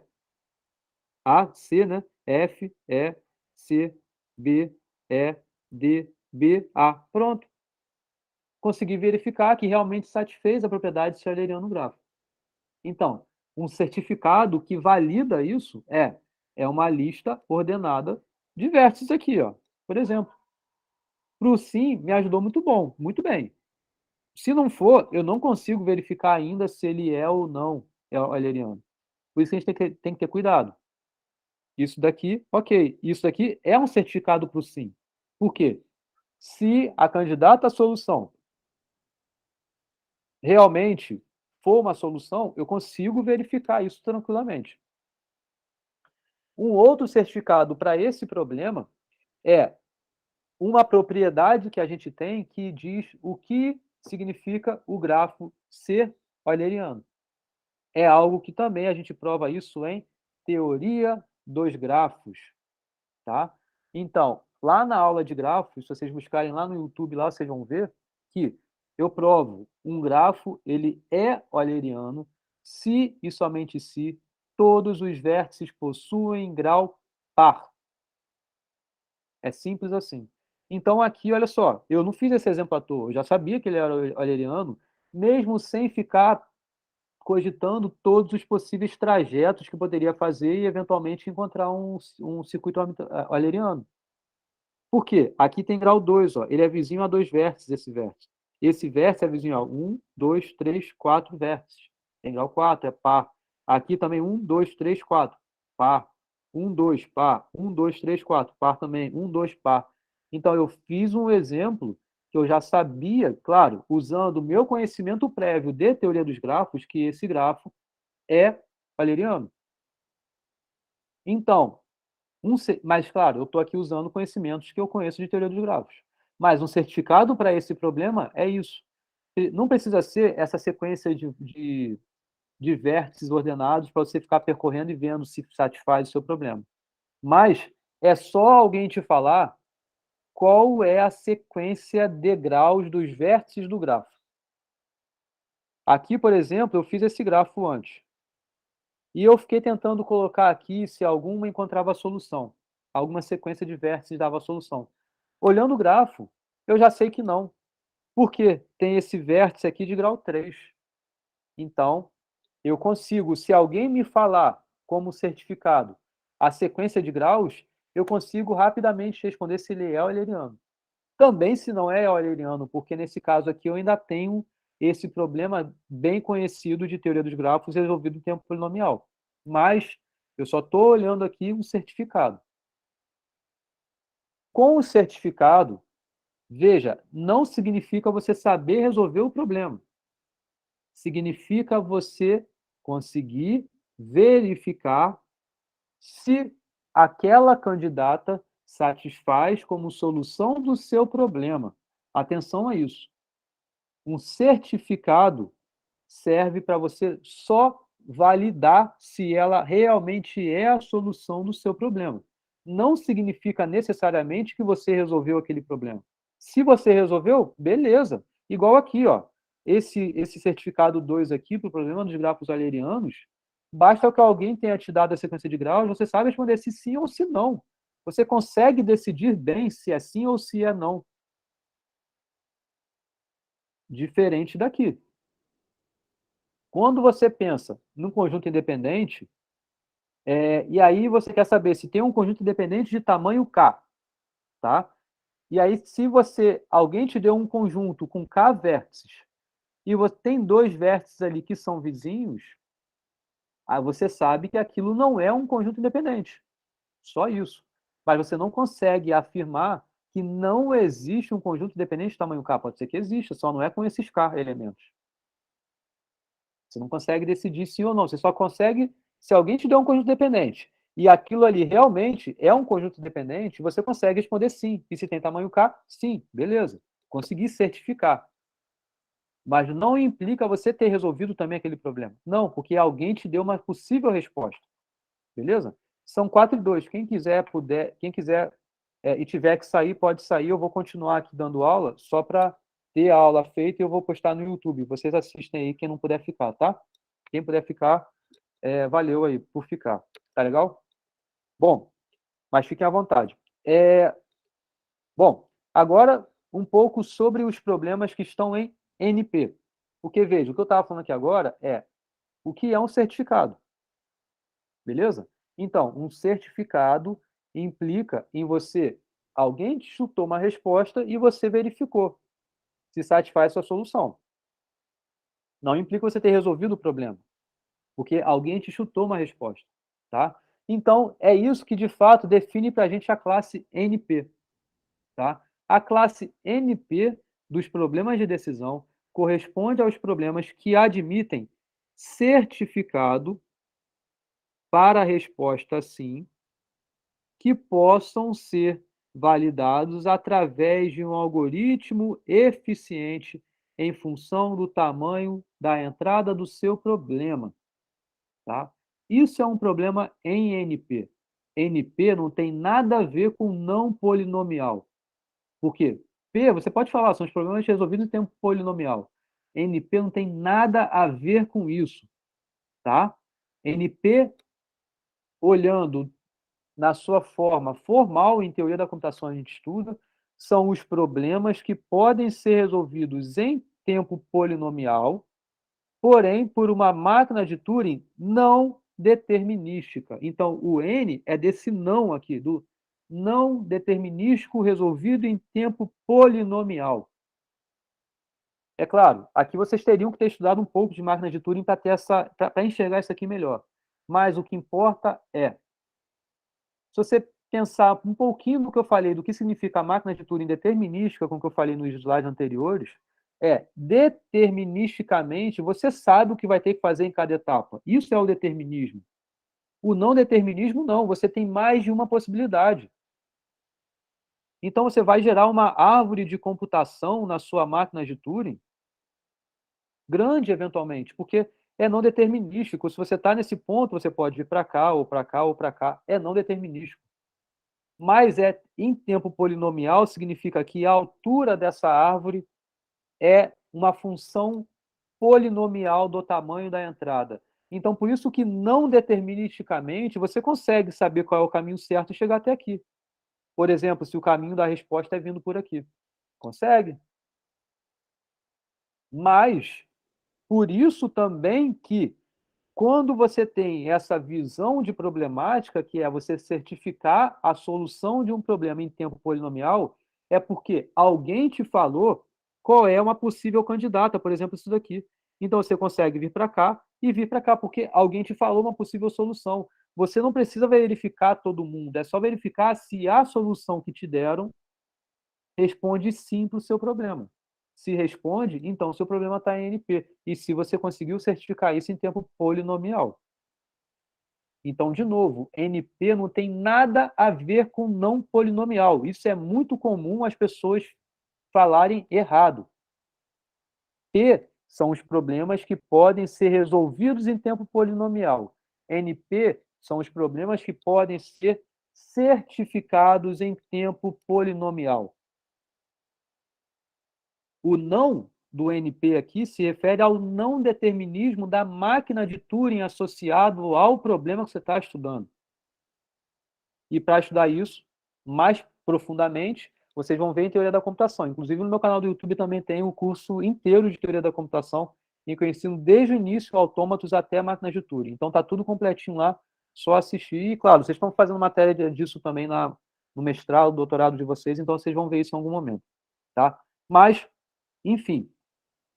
A, C, né? F, E, C, B, E, D, B, A. Pronto. Consegui verificar que realmente satisfez a propriedade de euleriano no grafo. Então, um certificado que valida isso é uma lista ordenada de vértices aqui, ó. Por exemplo, para o sim, me ajudou muito bom, muito bem. Se não for, eu não consigo verificar ainda se ele é ou não euleriano. Por isso que a gente tem que ter cuidado. Isso daqui, ok. Isso daqui é um certificado para o sim. Por quê? Se a candidata à solução realmente for uma solução, eu consigo verificar isso tranquilamente. Um outro certificado para esse problema é uma propriedade que a gente tem que diz o que significa o grafo ser euleriano. É algo que também a gente prova isso em teoria dos grafos, tá? Então, lá na aula de grafos, se vocês buscarem lá no YouTube, lá vocês vão ver que eu provo um grafo, ele é euleriano se e somente se todos os vértices possuem grau par. É simples assim. Então, aqui, olha só, eu não fiz esse exemplo à toa, eu já sabia que ele era euleriano, mesmo sem ficar cogitando todos os possíveis trajetos que poderia fazer e, eventualmente, encontrar um circuito euleriano. Por quê? Aqui tem grau 2, ó. Ele é vizinho a dois vértices, esse vértice. Esse vértice é vizinho a 1, 2, 3, 4 vértices. Tem grau 4, é par. Aqui também 1, 2, 3, 4, par. 1, 2, par. 1, 2, 3, 4, par também. 1, 2, par. Então, eu fiz um exemplo que eu já sabia, claro, usando o meu conhecimento prévio de teoria dos grafos, que esse grafo é euleriano. Então, mas, claro, eu estou aqui usando conhecimentos que eu conheço de teoria dos grafos. Mas um certificado para esse problema é isso. Não precisa ser essa sequência de vértices ordenados para você ficar percorrendo e vendo se satisfaz o seu problema. Mas é só alguém te falar qual é a sequência de graus dos vértices do grafo. Aqui, por exemplo, eu fiz esse grafo antes. E eu fiquei tentando colocar aqui se alguma encontrava a solução. Alguma sequência de vértices dava a solução. Olhando o grafo, eu já sei que não. Por quê? Tem esse vértice aqui de grau 3. Então, eu consigo, se alguém me falar como certificado a sequência de graus, eu consigo rapidamente responder se ele é euleriano. Também se não é euleriano, porque nesse caso aqui eu ainda tenho esse problema bem conhecido de teoria dos grafos resolvido em tempo polinomial. Mas eu só estou olhando aqui um certificado. Com o certificado, veja, não significa você saber resolver o problema. Significa você conseguir verificar se aquela candidata satisfaz como solução do seu problema. Atenção a isso. Um certificado serve para você só validar se ela realmente é a solução do seu problema. Não significa necessariamente que você resolveu aquele problema. Se você resolveu, beleza. Igual aqui, ó. Esse certificado 2 aqui, para o problema dos grafos eulerianos, basta que alguém tenha te dado a sequência de graus, você sabe responder se sim ou se não. você consegue decidir bem se é sim ou se é não. Diferente daqui. Quando você pensa num conjunto independente, e aí você quer saber se tem um conjunto independente de tamanho K, tá? E aí, se alguém te deu um conjunto com K vértices, e você tem 2 vértices ali que são vizinhos, aí você sabe que aquilo não é um conjunto independente. Só isso. Mas você não consegue afirmar que não existe um conjunto independente de tamanho K. Pode ser que exista, só não é com esses K elementos. Você não consegue decidir sim ou não. Você só consegue se alguém te der um conjunto dependente e aquilo ali realmente é um conjunto dependente, você consegue responder sim. E se tem tamanho K, sim, beleza. Consegui certificar. Mas não implica você ter resolvido também aquele problema. Não, porque alguém te deu uma possível resposta. Beleza? São 4 e 2. Quem quiser e tiver que sair, pode sair. Eu vou continuar aqui dando aula, só para ter a aula feita e eu vou postar no YouTube. Vocês assistem aí, quem não puder ficar, tá? Quem puder ficar, valeu aí por ficar. Tá legal? Bom, mas fiquem à vontade. Bom, agora um pouco sobre os problemas que estão em NP. Porque, veja, o que eu estava falando aqui agora é o que é um certificado. Beleza? Então, um certificado implica em alguém te chutou uma resposta e você verificou se satisfaz a sua solução. Não implica você ter resolvido o problema, porque alguém te chutou uma resposta, tá? Então, é isso que de fato define para a gente a classe NP, tá? A classe NP dos problemas de decisão corresponde aos problemas que admitem certificado para a resposta sim, que possam ser validados através de um algoritmo eficiente em função do tamanho da entrada do seu problema, tá? Isso é um problema em NP. NP não tem nada a ver com não polinomial. Por quê? P, você pode falar, são os problemas resolvidos em tempo polinomial. NP não tem nada a ver com isso, tá? NP, olhando na sua forma formal, em teoria da computação a gente estuda, são os problemas que podem ser resolvidos em tempo polinomial, porém por uma máquina de Turing não determinística. Então, o N é desse não aqui, do não determinístico resolvido em tempo polinomial. É claro, aqui vocês teriam que ter estudado um pouco de máquina de Turing para enxergar isso aqui melhor. Mas o que importa é, se você pensar um pouquinho no que eu falei, do que significa a máquina de Turing determinística, com o que eu falei nos slides anteriores, deterministicamente, você sabe o que vai ter que fazer em cada etapa. Isso é o determinismo. O não determinismo, não. Você tem mais de uma possibilidade. Então, você vai gerar uma árvore de computação na sua máquina de Turing grande, eventualmente, porque é não determinístico. Se você está nesse ponto, você pode ir para cá, ou para cá, ou para cá. É não determinístico. Mas em tempo polinomial significa que a altura dessa árvore é uma função polinomial do tamanho da entrada. Então, por isso que não deterministicamente você consegue saber qual é o caminho certo e chegar até aqui. Por exemplo, se o caminho da resposta é vindo por aqui. Consegue? Mas, por isso também que quando você tem essa visão de problemática, que é você certificar a solução de um problema em tempo polinomial, é porque alguém te falou qual é uma possível candidata, por exemplo, isso daqui. Então você consegue vir para cá e vir para cá, porque alguém te falou uma possível solução. Você não precisa verificar todo mundo, é só verificar se a solução que te deram responde sim para o seu problema. Se responde, então seu problema está em NP. E se você conseguiu certificar isso em tempo polinomial. Então, de novo, NP não tem nada a ver com não polinomial. Isso é muito comum as pessoas falarem errado. P são os problemas que podem ser resolvidos em tempo polinomial. NP são os problemas que podem ser certificados em tempo polinomial. O não do NP aqui se refere ao não determinismo da máquina de Turing associado ao problema que você está estudando. E para estudar isso, mais profundamente, vocês vão ver em teoria da computação. Inclusive, no meu canal do YouTube também tem um curso inteiro de teoria da computação, em que eu ensino desde o início autômatos até máquinas de Turing. Então, tá tudo completinho lá, só assistir. E, claro, vocês estão fazendo matéria disso também no mestrado, doutorado de vocês, então vocês vão ver isso em algum momento, tá? Mas, enfim,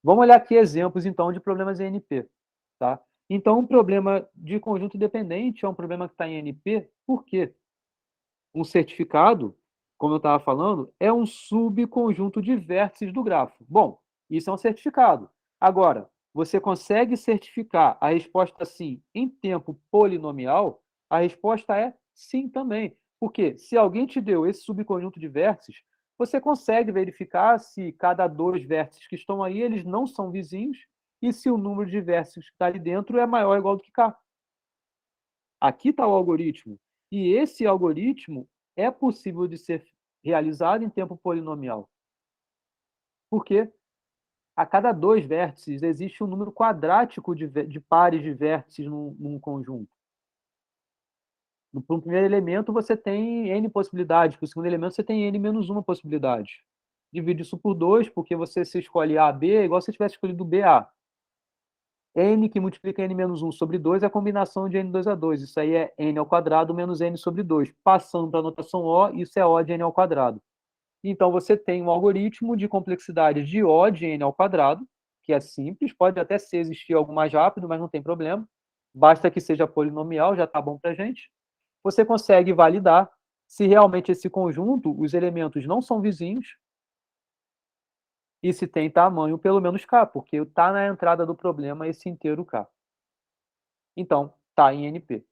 vamos olhar aqui exemplos, então, de problemas em NP, tá? Então, um problema de conjunto dependente é um problema que está em NP, por quê? Um certificado, como eu estava falando, é um subconjunto de vértices do grafo. Bom, isso é um certificado. Agora, você consegue certificar a resposta sim em tempo polinomial? A resposta é sim também. Porque se alguém te deu esse subconjunto de vértices, você consegue verificar se cada dois vértices que estão aí, eles não são vizinhos, e se o número de vértices que está ali dentro é maior ou igual do que K. Aqui está o algoritmo. E esse algoritmo é possível de ser realizado em tempo polinomial. Porque a cada dois vértices existe um número quadrático de pares de vértices num conjunto. No primeiro elemento você tem n possibilidades, para o segundo elemento você tem n menos uma possibilidade. Divide isso por 2, porque você se escolhe A, B, é igual se você tivesse escolhido BA. N que multiplica n menos 1 sobre 2 é a combinação de n2 a 2. Isso aí é n ao quadrado menos n sobre 2. Passando para a notação O, isso é O de n ao quadrado. Então, você tem um algoritmo de complexidade de O de n ao quadrado, que é simples, pode até ser existir algo mais rápido, mas não tem problema. Basta que seja polinomial, já está bom para a gente. Você consegue validar se realmente esse conjunto, os elementos não são vizinhos, e se tem tamanho pelo menos K, porque está na entrada do problema esse inteiro K. Então, está em NP.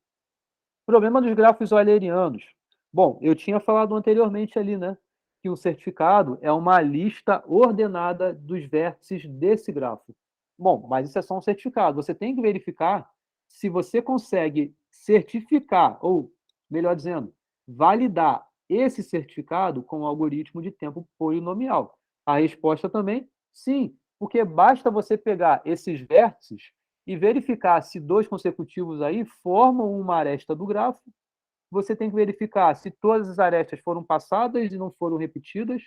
Problema dos grafos eulerianos. Bom, eu tinha falado anteriormente ali, né, que o certificado é uma lista ordenada dos vértices desse grafo. Bom, mas isso é só um certificado. Você tem que verificar se você consegue certificar, ou, melhor dizendo, validar esse certificado com o algoritmo de tempo polinomial. A resposta também, sim, porque basta você pegar esses vértices e verificar se dois consecutivos aí formam uma aresta do grafo. Você tem que verificar se todas as arestas foram passadas e não foram repetidas.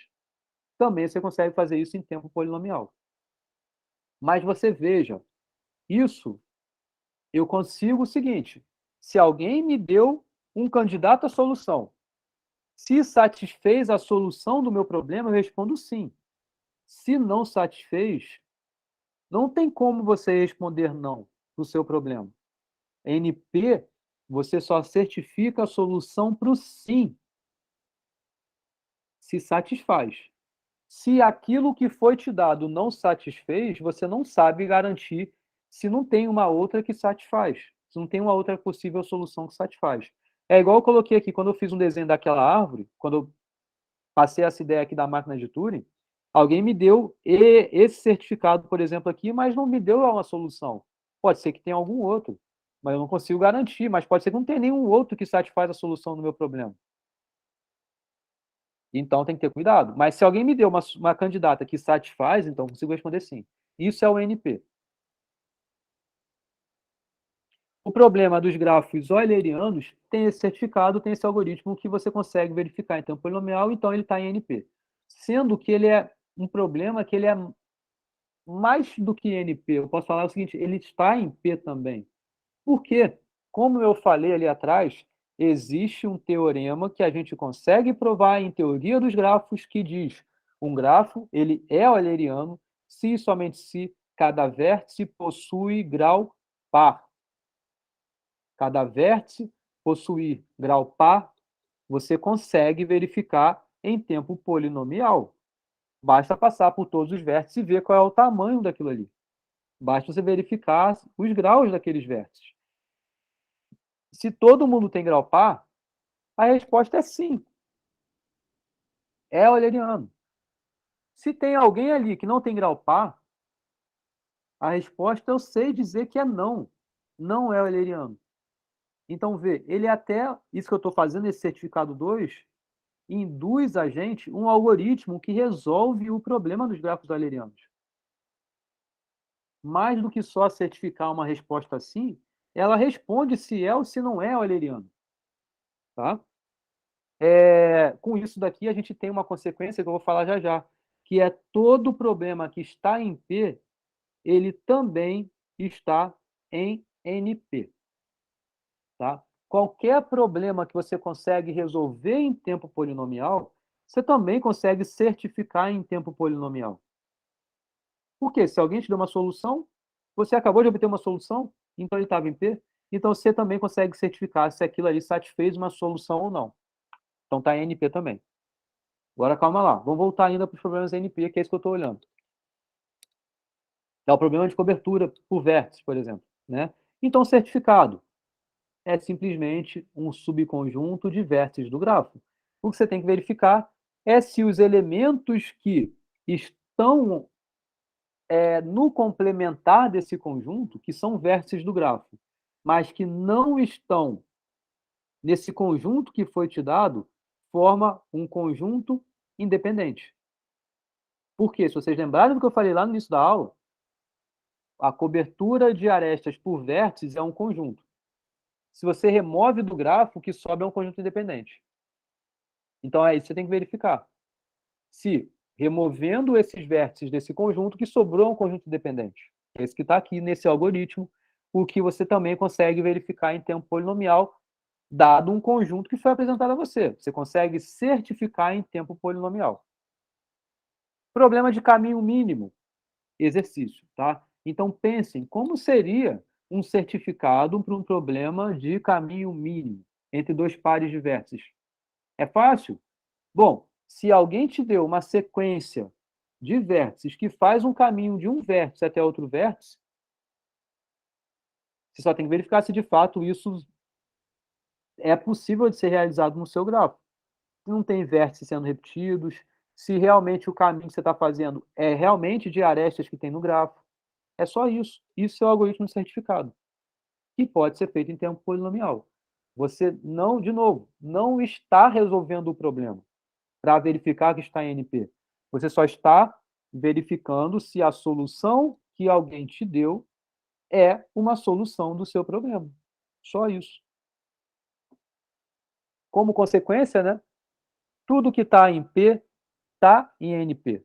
Também você consegue fazer isso em tempo polinomial. Mas você veja, isso eu consigo o seguinte: se alguém me deu um candidato à solução, se satisfez a solução do meu problema, eu respondo sim. Se não satisfez, não tem como você responder não para o seu problema. NP, você só certifica a solução para o sim, se satisfaz. Se aquilo que foi te dado não satisfez, você não sabe garantir se não tem uma outra que satisfaz, se não tem uma outra possível solução que satisfaz. É igual eu coloquei aqui, quando eu fiz um desenho daquela árvore, quando eu passei essa ideia aqui da máquina de Turing, alguém me deu esse certificado, por exemplo, aqui, mas não me deu uma solução. Pode ser que tenha algum outro, mas eu não consigo garantir, mas pode ser que não tenha nenhum outro que satisfaz a solução do meu problema. Então tem que ter cuidado. Mas se alguém me deu uma candidata que satisfaz, então consigo responder sim. Isso é o NP. O problema dos grafos eulerianos tem esse certificado, tem esse algoritmo que você consegue verificar em tempo polinomial, então ele está em NP. Sendo que ele é um problema que ele é mais do que NP. Eu posso falar o seguinte, ele está em P também. Por quê? Como eu falei ali atrás, existe um teorema que a gente consegue provar em teoria dos grafos que diz um grafo ele é euleriano se e somente se cada vértice possui grau par. Cada vértice possuir grau par, você consegue verificar em tempo polinomial. Basta passar por todos os vértices e ver qual é o tamanho daquilo ali. Basta você verificar os graus daqueles vértices. Se todo mundo tem grau par, a resposta é sim. É euleriano. Se tem alguém ali que não tem grau par, a resposta eu sei dizer que é não. Não é euleriano. Então, vê, ele até, isso que eu estou fazendo, esse certificado 2, induz a gente um algoritmo que resolve o problema dos grafos eulerianos. Mais do que só certificar uma resposta sim, ela responde se é ou se não é euleriano. Tá? Com isso daqui, a gente tem uma consequência que eu vou falar já já, que é todo problema que está em P, ele também está em NP. Tá? Qualquer problema que você consegue resolver em tempo polinomial, você também consegue certificar em tempo polinomial. Por quê? Se alguém te deu uma solução, você acabou de obter uma solução, então ele estava em P, então você também consegue certificar se aquilo ali satisfez uma solução ou não. Então está em NP também. Agora calma lá, vamos voltar ainda para os problemas NP, que é isso que eu estou olhando. É o problema de cobertura por vértices, por exemplo. Né? Então, certificado é simplesmente um subconjunto de vértices do grafo. O que você tem que verificar é se os elementos que estão no complementar desse conjunto, que são vértices do grafo, mas que não estão nesse conjunto que foi te dado, forma um conjunto independente. Porque, se vocês lembrarem do que eu falei lá no início da aula, a cobertura de arestas por vértices é um conjunto. Se você remove do grafo, o que sobra é um conjunto independente. Então, aí você tem que verificar se, removendo esses vértices desse conjunto, que sobrou um conjunto independente. É esse que está aqui nesse algoritmo, o que você também consegue verificar em tempo polinomial, dado um conjunto que foi apresentado a você. Você consegue certificar em tempo polinomial. Problema de caminho mínimo, exercício, tá? Então, pensem como seria um certificado para um problema de caminho mínimo entre dois pares de vértices. É fácil? Bom, se alguém te deu uma sequência de vértices que faz um caminho de um vértice até outro vértice, você só tem que verificar se de fato isso é possível de ser realizado no seu grafo. Se não tem vértices sendo repetidos, se realmente o caminho que você está fazendo é realmente de arestas que tem no grafo. É só isso. Isso é o algoritmo certificado, que pode ser feito em tempo polinomial. Você não, de novo, não está resolvendo o problema para verificar que está em NP. Você só está verificando se a solução que alguém te deu é uma solução do seu problema. Só isso. Como consequência, né, tudo que está em P está em NP.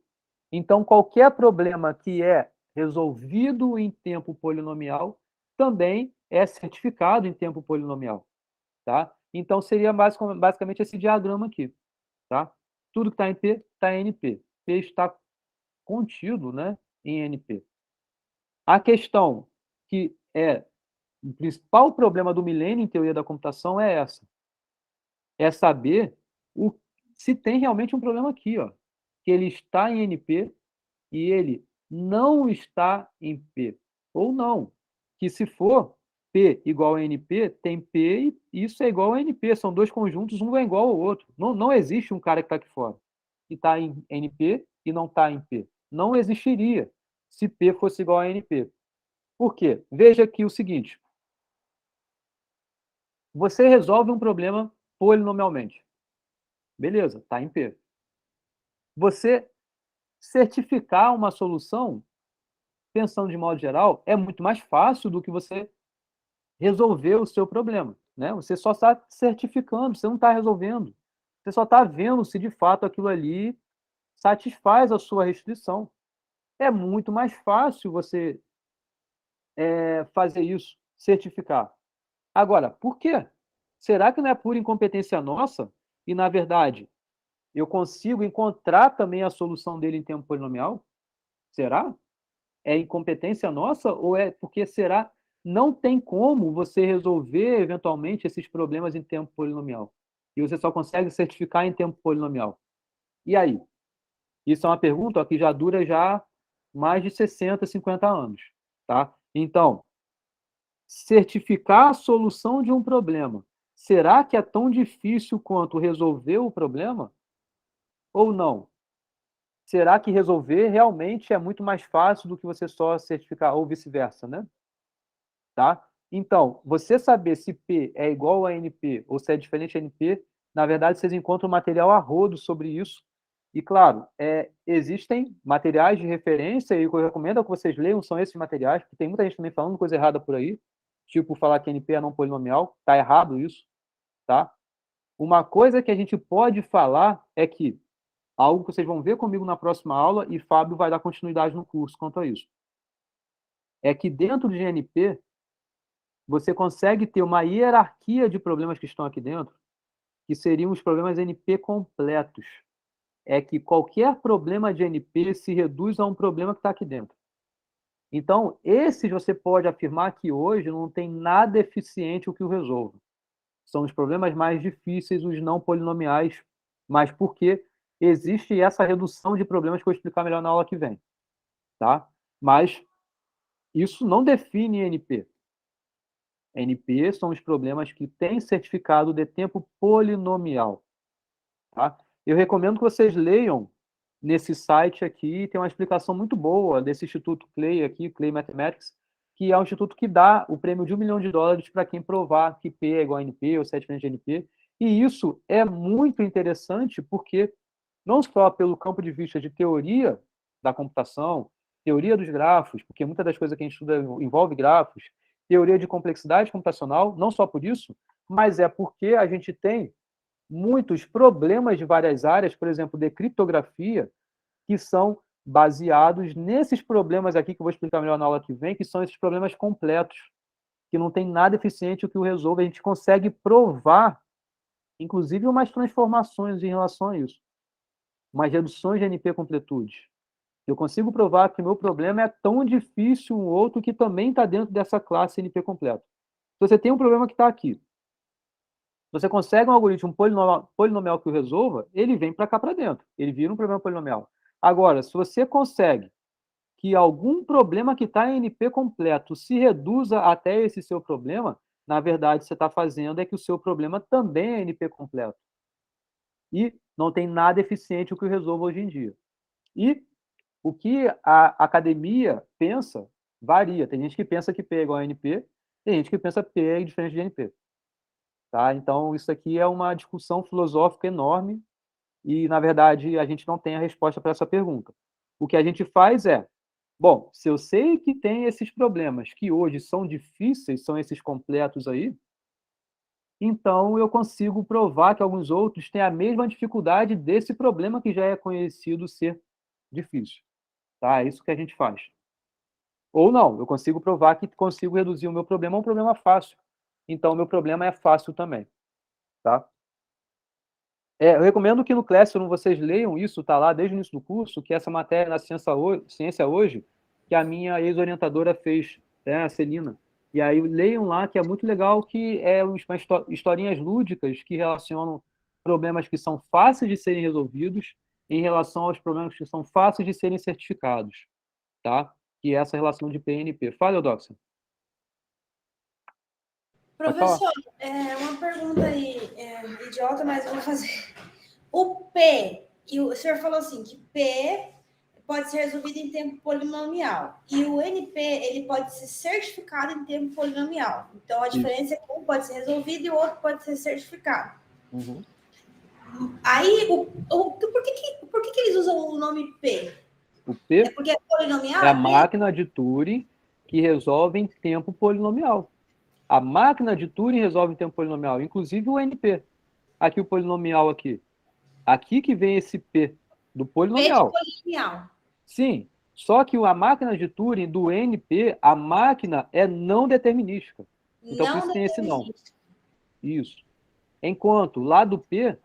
Então, qualquer problema que é resolvido em tempo polinomial também é certificado em tempo polinomial. Tá? Então, seria basicamente esse diagrama aqui. Tá? Tudo que está em P está em NP. P está contido, né, em NP. A questão que é o principal problema do milênio em teoria da computação é essa. É saber se tem realmente um problema aqui, ó, que ele está em NP e ele não está em P. Ou não. Que se for P igual a NP, tem P e isso é igual a NP. São dois conjuntos, um é igual ao outro. Não existe um cara que está aqui fora que está em NP e não está em P. Não existiria se P fosse igual a NP. Por quê? Veja aqui o seguinte. Você resolve um problema polinomialmente. Beleza, está em P. Você certificar uma solução, pensando de modo geral, é muito mais fácil do que você resolver o seu problema. Né? Você só está certificando, você não está resolvendo. Você só está vendo se de fato aquilo ali satisfaz a sua restrição. É muito mais fácil você fazer isso, certificar. Agora, por quê? Será que não é por incompetência nossa? E, na verdade, eu consigo encontrar também a solução dele em tempo polinomial? Será? É incompetência nossa ou é porque será não tem como você resolver eventualmente esses problemas em tempo polinomial? E você só consegue certificar em tempo polinomial. E aí? Isso é uma pergunta que já dura já mais de 60, 50 anos, tá? Então, certificar a solução de um problema, será que é tão difícil quanto resolver o problema? Ou não? Será que resolver realmente é muito mais fácil do que você só certificar, ou vice-versa, né? Tá? Então, você saber se P é igual a NP ou se é diferente a NP, na verdade, vocês encontram material a rodo sobre isso. E, claro, existem materiais de referência, e o que eu recomendo é que vocês leiam são esses materiais, porque tem muita gente também falando coisa errada por aí, tipo falar que NP é não polinomial, tá errado isso, tá? Uma coisa que a gente pode falar é que, algo que vocês vão ver comigo na próxima aula, e Fábio vai dar continuidade no curso quanto a isso, é que dentro de GNP, você consegue ter uma hierarquia de problemas que estão aqui dentro, que seriam os problemas NP completos. É que qualquer problema de NP se reduz a um problema que está aqui dentro. Então, esses você pode afirmar que hoje não tem nada eficiente o que o resolva. São os problemas mais difíceis, os não polinomiais, mas porque existe essa redução de problemas que eu vou explicar melhor na aula que vem. Tá? Mas isso não define NP. NP são os problemas que têm certificado de tempo polinomial. Tá? Eu recomendo que vocês leiam nesse site aqui, tem uma explicação muito boa desse Instituto Clay aqui, Clay Mathematics, que é um instituto que dá o prêmio de US$ 1 milhão para quem provar que P é igual a NP ou C é diferente de NP. E isso é muito interessante porque, não só pelo campo de vista de teoria da computação, teoria dos grafos, porque muitas das coisas que a gente estuda envolve grafos, teoria de complexidade computacional, não só por isso, mas é porque a gente tem muitos problemas de várias áreas, por exemplo, de criptografia, que são baseados nesses problemas aqui, que eu vou explicar melhor na aula que vem, que são esses problemas completos, que não tem nada eficiente o que o resolve. A gente consegue provar, inclusive, umas transformações em relação a isso, umas reduções de NP-completude. Eu consigo provar que o meu problema é tão difícil um outro que também está dentro dessa classe NP-completo. Se você tem um problema que está aqui, você consegue um algoritmo polinomial que o resolva, ele vem para cá para dentro. Ele vira um problema polinomial. Agora, se você consegue que algum problema que está em NP completo se reduza até esse seu problema, na verdade, você está fazendo é que o seu problema também é NP completo. E não tem nada eficiente o que o resolva hoje em dia. E o que a academia pensa varia. Tem gente que pensa que P é igual a NP, tem gente que pensa que P é diferente de NP. Tá? Então, isso aqui é uma discussão filosófica enorme e, na verdade, a gente não tem a resposta para essa pergunta. O que a gente faz é, bom, se eu sei que tem esses problemas que hoje são difíceis, são esses completos aí, então eu consigo provar que alguns outros têm a mesma dificuldade desse problema que já é conhecido ser difícil. Tá? É isso que a gente faz. Ou não, eu consigo provar que consigo reduzir o meu problema a um problema fácil. Então, o meu problema é fácil também. Tá? Eu recomendo que no Classroom vocês leiam isso, tá lá desde o início do curso, que essa matéria na Ciência Hoje, que a minha ex-orientadora fez, né, a Celina. E aí leiam lá, que é muito legal, que é umas historinhas lúdicas que relacionam problemas que são fáceis de serem resolvidos em relação aos problemas que são fáceis de serem certificados, tá? Que é essa relação de PNP. Fala, Eudoxia. Pode falar. Professor, uma pergunta aí, idiota, mas eu vou fazer. O P, e o senhor falou assim, que P pode ser resolvido em tempo polinomial. E o NP, ele pode ser certificado em tempo polinomial. Então, a diferença é que um pode ser resolvido e o outro pode ser certificado. Uhum. Aí, por que eles usam o nome P? O P é porque é polinomial? é a máquina de Turing que resolve em tempo polinomial. A máquina de Turing resolve em tempo polinomial, inclusive o NP. Aqui o polinomial aqui. Aqui que vem esse P do polinomial. P de polinomial. Sim, só que a máquina de Turing do NP, a máquina é não determinística. Então, por isso tem esse não. Isso. Enquanto lá do P,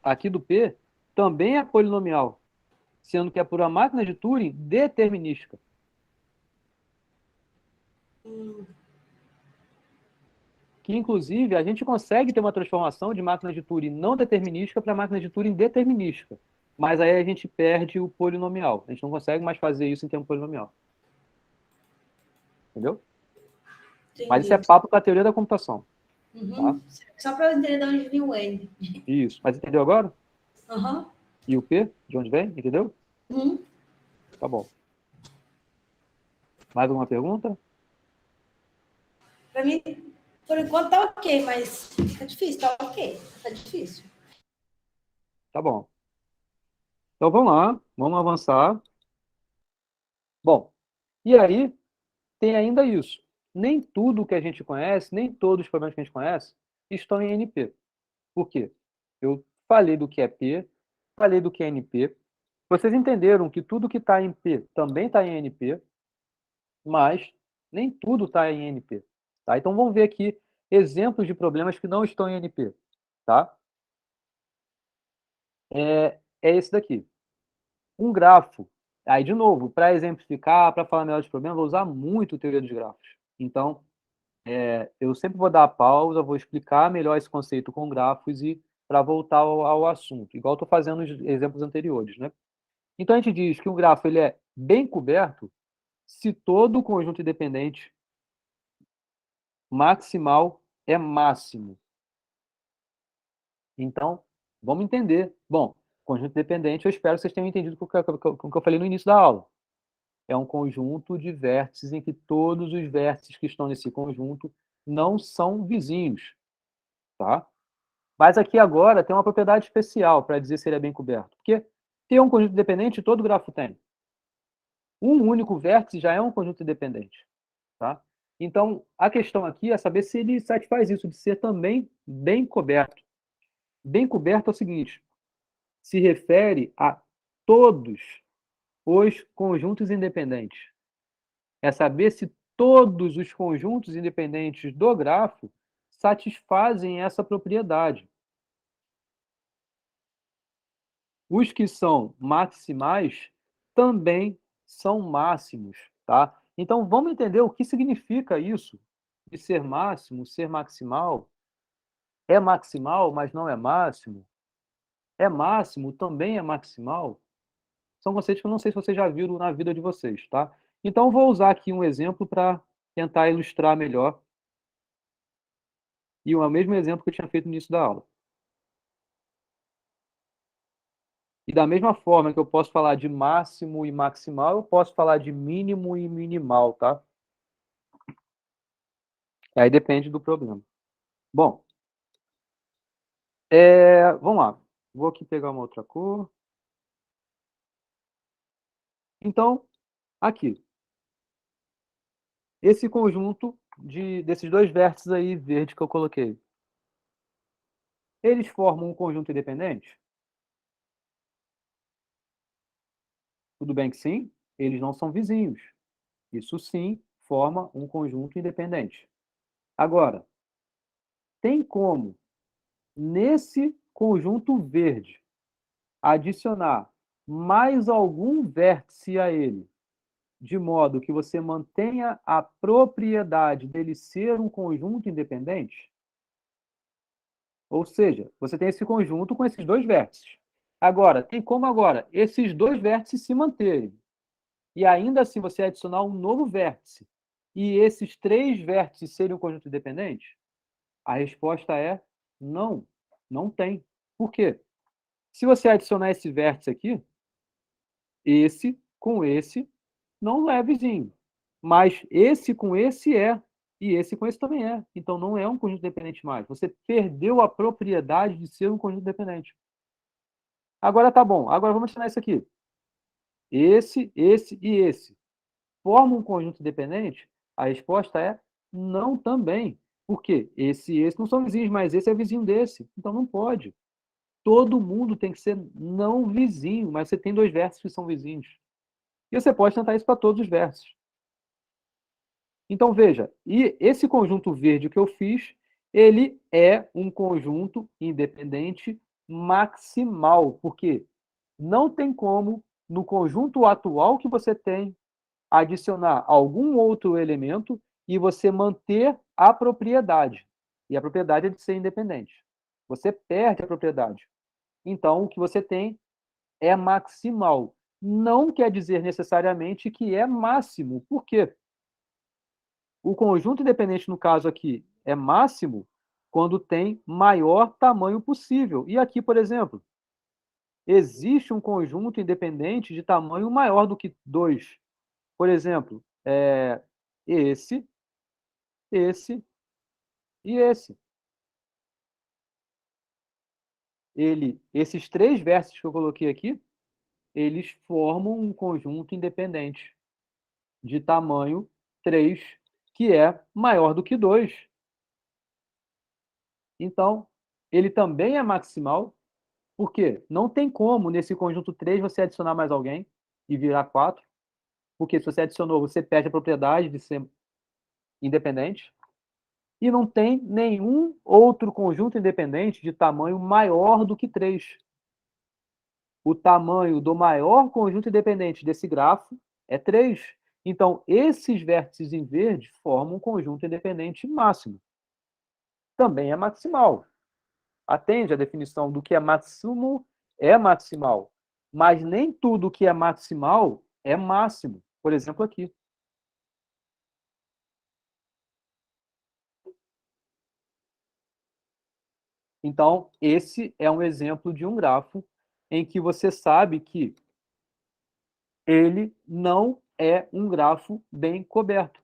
aqui do P, também é polinomial, sendo que é por uma máquina de Turing determinística. Que, inclusive, a gente consegue ter uma transformação de máquina de Turing não determinística para máquina de Turing determinística. Mas aí a gente perde o polinomial. A gente não consegue mais fazer isso em tempo polinomial. Entendeu? Entendi. Mas isso é papo para a teoria da computação. Uhum. Tá? Só para eu entender de onde vem o N. Isso. Mas entendeu agora? Uhum. E o P? De onde vem? Entendeu? Uhum. Tá bom. Mais alguma pergunta? Para mim, por enquanto tá ok, mas tá difícil, tá ok. Tá difícil. Tá bom. Então vamos lá, vamos avançar. Bom, e aí tem ainda isso. nem tudo que a gente conhece, nem todos os problemas que a gente conhece, estão em NP. Por quê? Eu falei do que é P, falei do que é NP. Vocês entenderam que tudo que está em P também está em NP, mas nem tudo está em NP. Tá? Então vamos ver aqui exemplos de problemas que não estão em NP. Tá? É esse daqui. Um grafo. Aí, de novo, para exemplificar, para falar melhor dos problemas, vou usar muito teoria dos grafos. Então, eu sempre vou dar a pausa, vou explicar melhor esse conceito com grafos e para voltar ao assunto, igual estou fazendo nos exemplos anteriores, né? Então, a gente diz que um grafo ele é bem coberto se todo o conjunto independente maximal é máximo. Então, vamos entender. Bom, conjunto independente, eu espero que vocês tenham entendido o que eu falei no início da aula. É um conjunto de vértices em que todos os vértices que estão nesse conjunto não são vizinhos, tá? Mas aqui agora tem uma propriedade especial para dizer se ele é bem coberto. Porque ter um conjunto independente, todo grafo tem. Um único vértice já é um conjunto independente, tá? Então, a questão aqui é saber se ele satisfaz isso, de ser também bem coberto. Bem coberto é o seguinte, se refere a todos os conjuntos independentes. É saber se todos os conjuntos independentes do grafo satisfazem essa propriedade. Os que são maximais também são máximos, tá? Então, vamos entender o que significa isso de ser máximo, ser maximal. É maximal, mas não é máximo? É máximo, também é maximal? São conceitos que eu não sei se vocês já viram na vida de vocês, tá? Então, vou usar aqui um exemplo para tentar ilustrar melhor. E é o mesmo exemplo que eu tinha feito no início da aula. E da mesma forma que eu posso falar de máximo e maximal, eu posso falar de mínimo e minimal, tá? Aí depende do problema. Bom, vamos lá. Vou aqui pegar uma outra cor. Então, aqui. Esse conjunto desses dois vértices aí verde que eu coloquei. Eles formam um conjunto independente? Tudo bem que sim, eles não são vizinhos. Isso sim forma um conjunto independente. Agora, tem como, nesse conjunto verde, adicionar mais algum vértice a ele, de modo que você mantenha a propriedade dele ser um conjunto independente? Ou seja, você tem esse conjunto com esses dois vértices. Agora, tem como agora esses dois vértices se manterem. E ainda assim você adicionar um novo vértice e esses três vértices serem um conjunto independente? A resposta é não, não tem. Por quê? Se você adicionar esse vértice aqui, esse com esse não é vizinho. Mas esse com esse é. E esse com esse também é. Então não é um conjunto dependente mais. Você perdeu a propriedade de ser um conjunto dependente. Agora tá bom. Agora vamos adicionar isso aqui. Esse e esse. Formam um conjunto dependente? A resposta é não também. Por quê? Esse e esse não são vizinhos, mas esse é vizinho desse. Então não pode. Todo mundo tem que ser não vizinho, mas você tem dois vértices que são vizinhos. E você pode tentar isso para todos os vértices. Então, veja, e esse conjunto verde que eu fiz, ele é um conjunto independente maximal, porque não tem como, no conjunto atual que você tem, adicionar algum outro elemento e você manter a propriedade. E a propriedade é de ser independente. Você perde a propriedade. Então, o que você tem é maximal. Não quer dizer necessariamente que é máximo. Por quê? O conjunto independente, no caso aqui, é máximo quando tem maior tamanho possível. E aqui, por exemplo, existe um conjunto independente de tamanho maior do que 2. Por exemplo, esse e esse. Esses três vértices que eu coloquei aqui, eles formam um conjunto independente de tamanho 3 que é maior do que 2. Então, ele também é maximal, porque não tem como, nesse conjunto 3, você adicionar mais alguém e virar 4, porque se você adicionou, você perde a propriedade de ser independente, e não tem nenhum outro conjunto independente de tamanho maior do que 3. O tamanho do maior conjunto independente desse grafo é 3. Então, esses vértices em verde formam um conjunto independente máximo. Também é maximal. Atende à definição do que é máximo é maximal. Mas nem tudo que é maximal é máximo. Por exemplo, aqui. Então, esse é um exemplo de um grafo em que você sabe que ele não é um grafo bem coberto.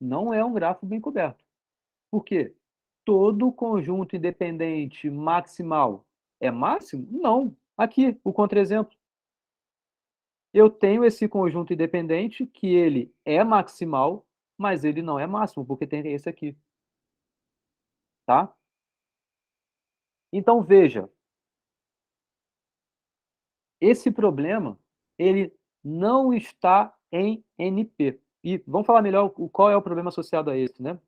Não é um grafo bem coberto. Por quê? Todo conjunto independente maximal é máximo? Não. Aqui, o contra-exemplo. Eu tenho esse conjunto independente que ele é maximal, mas ele não é máximo, porque tem esse aqui. Tá? Então, veja, esse problema, ele não está em NP. E vamos falar melhor qual é o problema associado a esse, né?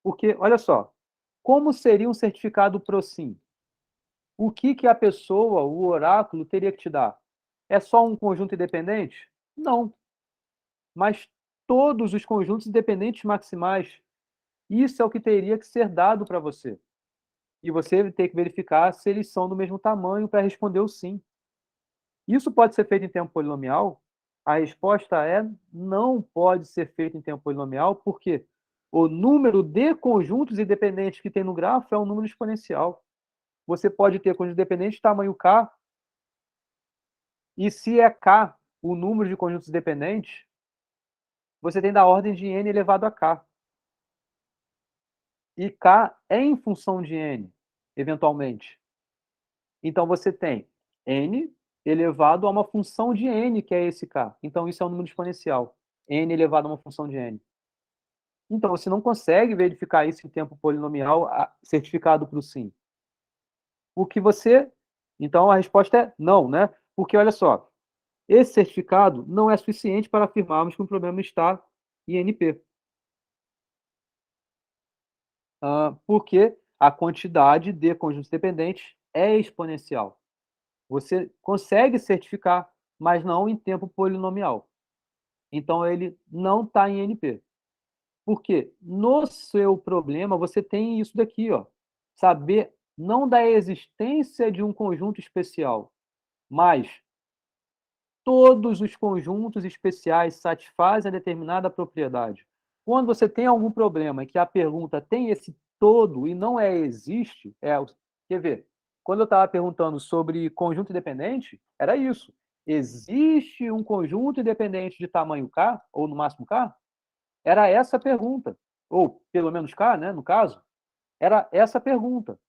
Porque, olha só, como seria um certificado ProSim? O que a pessoa, o oráculo, teria que te dar? É só um conjunto independente? Não. Mas todos os conjuntos independentes maximais. Isso é o que teria que ser dado para você. E você tem que verificar se eles são do mesmo tamanho para responder o sim. Isso pode ser feito em tempo polinomial? A resposta é não pode ser feito em tempo polinomial, porque o número de conjuntos independentes que tem no grafo é um número exponencial. Você pode ter conjunto independente de tamanho k, e se é k o número de conjuntos independentes, você tem da ordem de n elevado a k. E k é em função de n, eventualmente. Então você tem n elevado a uma função de n, que é esse k. Então isso é um número exponencial. N elevado a uma função de n. Então você não consegue verificar isso em tempo polinomial certificado para o sim. O que você... Então a resposta é não, né? Porque olha só, esse certificado não é suficiente para afirmarmos que o problema está em NP. Porque a quantidade de conjuntos dependentes é exponencial. Você consegue certificar, mas não em tempo polinomial. Então, ele não está em NP. Por quê? No seu problema, você tem isso daqui, ó. Saber não da existência de um conjunto especial, mas todos os conjuntos especiais satisfazem a determinada propriedade. Quando você tem algum problema e que a pergunta tem esse todo e não é existe, quer ver? Quando eu estava perguntando sobre conjunto independente, era isso. Existe um conjunto independente de tamanho K, ou no máximo K? Era essa a pergunta. Ou pelo menos K, né, no caso. Era essa a pergunta.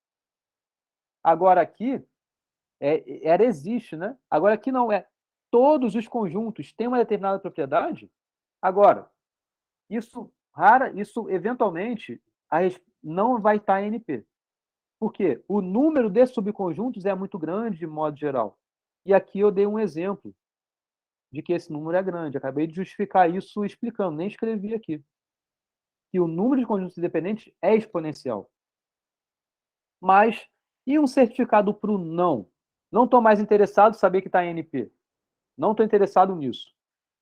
Agora aqui, era existe, né? Agora aqui não é. Todos os conjuntos têm uma determinada propriedade. Agora, isso eventualmente não vai estar em NP. Porque o número de subconjuntos é muito grande, de modo geral. E aqui eu dei um exemplo de que esse número é grande. Acabei de justificar isso explicando, nem escrevi aqui. Que o número de conjuntos independentes é exponencial. Mas, e um certificado para o não? Não estou mais interessado em saber que está em NP. Não estou interessado nisso.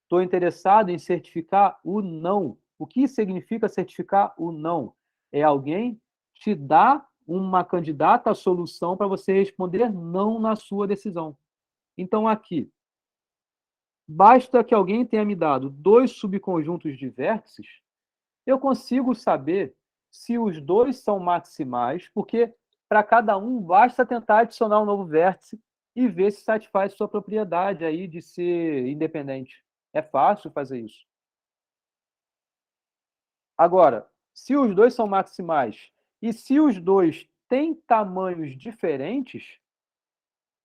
Estou interessado em certificar o não. O que significa certificar o não? É alguém te dar uma candidata à solução para você responder não na sua decisão. Então, aqui, basta que alguém tenha me dado 2 subconjuntos de vértices, eu consigo saber se os 2 são maximais, porque para cada um basta tentar adicionar um novo vértice e ver se satisfaz sua propriedade aí de ser independente. É fácil fazer isso. Agora, se os 2 são maximais e se os 2 têm tamanhos diferentes,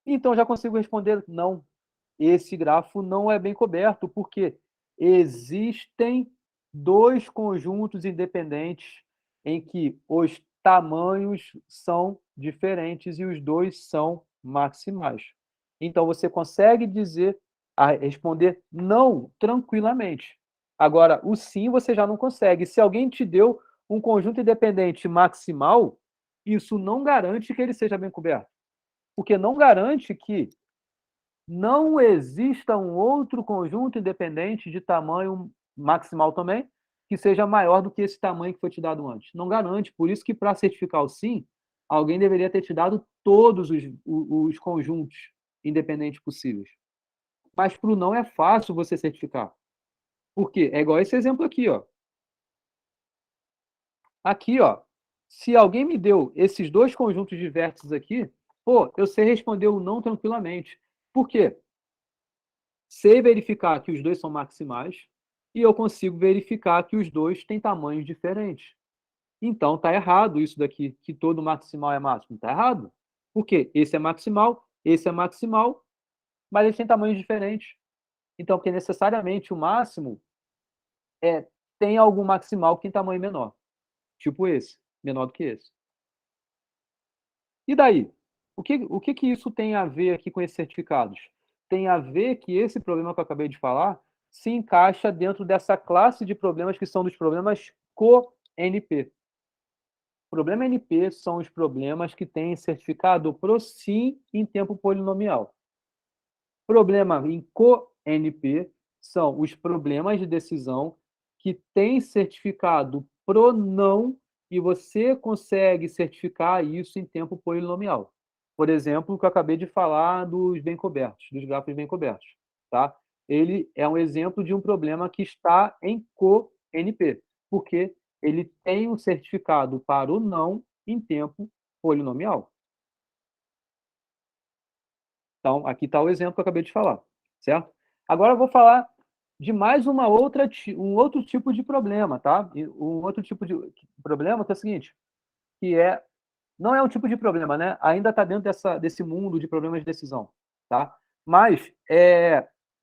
então já consigo responder não. Esse grafo não é bem coberto, porque existem dois conjuntos independentes em que os tamanhos são diferentes e os dois são maximais. Então, você consegue responder não tranquilamente. Agora, o sim você já não consegue. Se alguém te deu um conjunto independente maximal, isso não garante que ele seja bem coberto. Porque não garante que não exista um outro conjunto independente de tamanho maximal também, que seja maior do que esse tamanho que foi te dado antes. Não garante. Por isso que, para certificar o sim, alguém deveria ter te dado todos os conjuntos independentes possíveis. Mas para o não é fácil você certificar. Por quê? É igual esse exemplo aqui, ó. Aqui, ó. Se alguém me deu esses dois conjuntos de vértices aqui, pô, eu sei responder o não tranquilamente. Por quê? Sei verificar que os dois são maximais e eu consigo verificar que os dois têm tamanhos diferentes. Então, está errado isso daqui, que todo maximal é máximo. Está errado. Por quê? Esse é maximal, mas eles têm tamanhos diferentes. Então, porque necessariamente o máximo tem algum maximal que tem tamanho menor. Tipo esse, menor do que esse. E daí? O que isso tem a ver aqui com esses certificados? Tem a ver que esse problema que eu acabei de falar se encaixa dentro dessa classe de problemas que são dos problemas co-NP. Problema NP são os problemas que têm certificado PROSIM em tempo polinomial. Problema em co-NP são os problemas de decisão que têm certificado PRONÃO e você consegue certificar isso em tempo polinomial. Por exemplo, o que eu acabei de falar dos bem cobertos, dos grafos bem cobertos. Tá? Ele é um exemplo de um problema que está em co-NP, porque ele tem um certificado para o não em tempo polinomial. Então, aqui está o exemplo que eu acabei de falar, certo? Agora eu vou falar de mais um outro tipo de problema, tá? Um outro tipo de problema que é o seguinte, não é um tipo de problema, né? Ainda está dentro desse mundo de problemas de decisão, tá? Mas,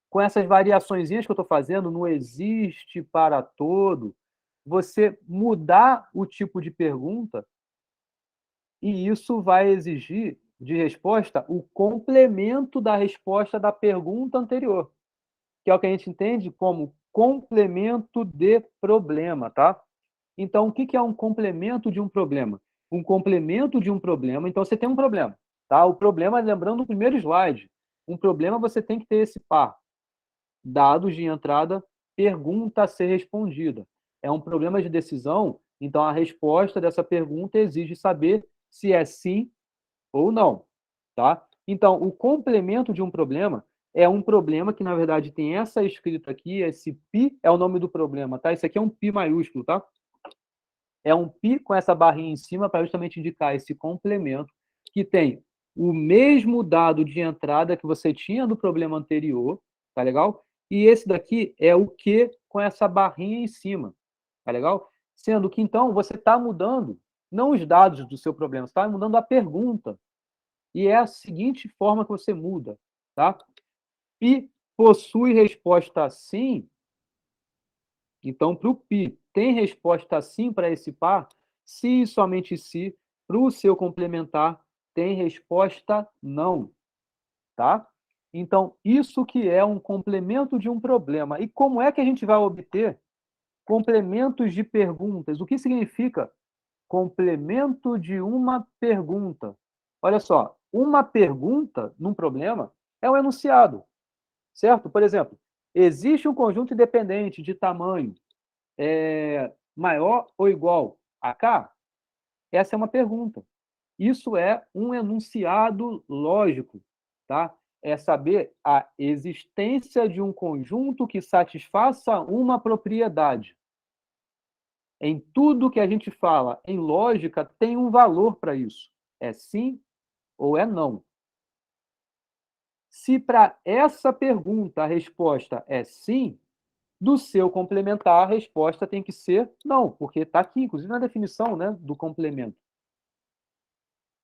com essas variaçõezinhas que eu estou fazendo, não existe para todo, você mudar o tipo de pergunta e isso vai exigir de resposta o complemento da resposta da pergunta anterior, que é o que a gente entende como complemento de problema, tá? Então, o que é um complemento de um problema? Um complemento de um problema, então você tem um problema, tá? O problema, lembrando o primeiro slide, um problema você tem que ter esse par, dados de entrada, pergunta a ser respondida. É um problema de decisão, então a resposta dessa pergunta exige saber se é sim ou não, tá? Então, o complemento de um problema é um problema que, na verdade, tem essa escrita aqui, esse π é o nome do problema, tá? Isso aqui é um π maiúsculo, tá? É um π com essa barrinha em cima para justamente indicar esse complemento que tem o mesmo dado de entrada que você tinha do problema anterior, tá legal? E esse daqui é o que com essa barrinha em cima, tá legal? Sendo que, então, você está mudando não os dados do seu problema, você está mudando a pergunta. E é a seguinte forma que você muda, tá? Pi possui resposta sim, então para o pi tem resposta sim para esse par, se e somente se, para o seu complementar tem resposta não, tá? Então, isso que é um complemento de um problema. E como é que a gente vai obter complementos de perguntas? O que significa complemento de uma pergunta? Olha só, uma pergunta num problema é um enunciado, certo? Por exemplo, existe um conjunto independente de tamanho maior ou igual a K? Essa é uma pergunta. Isso é um enunciado lógico, tá? É saber a existência de um conjunto que satisfaça uma propriedade. Em tudo que a gente fala em lógica, tem um valor para isso. É sim ou é não. Se para essa pergunta a resposta é sim, do seu complementar a resposta tem que ser não, porque está aqui, inclusive na definição, né, do complemento.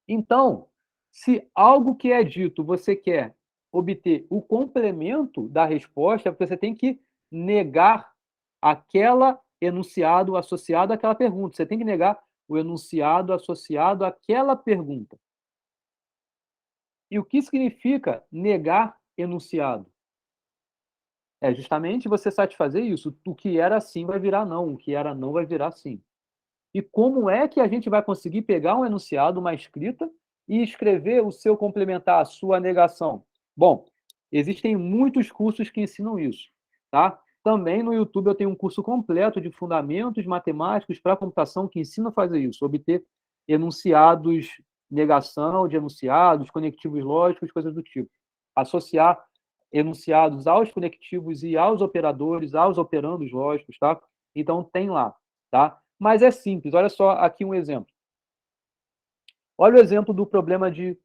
Então, se algo que é dito você quer obter o complemento da resposta, você tem que negar aquela enunciado associado àquela pergunta. Você tem que negar o enunciado associado àquela pergunta. E o que significa negar enunciado? É justamente você satisfazer isso. O que era sim vai virar não, o que era não vai virar sim. E como é que a gente vai conseguir pegar um enunciado, uma escrita, e escrever o seu complementar, a sua negação? Bom, existem muitos cursos que ensinam isso, tá? Também no YouTube eu tenho um curso completo de fundamentos matemáticos para a computação que ensina a fazer isso, obter enunciados, negação de enunciados, conectivos lógicos, coisas do tipo. Associar enunciados aos conectivos e aos operadores, aos operandos lógicos, tá? Então tem lá, tá? Mas é simples, olha só aqui um exemplo. Olha o exemplo do problema de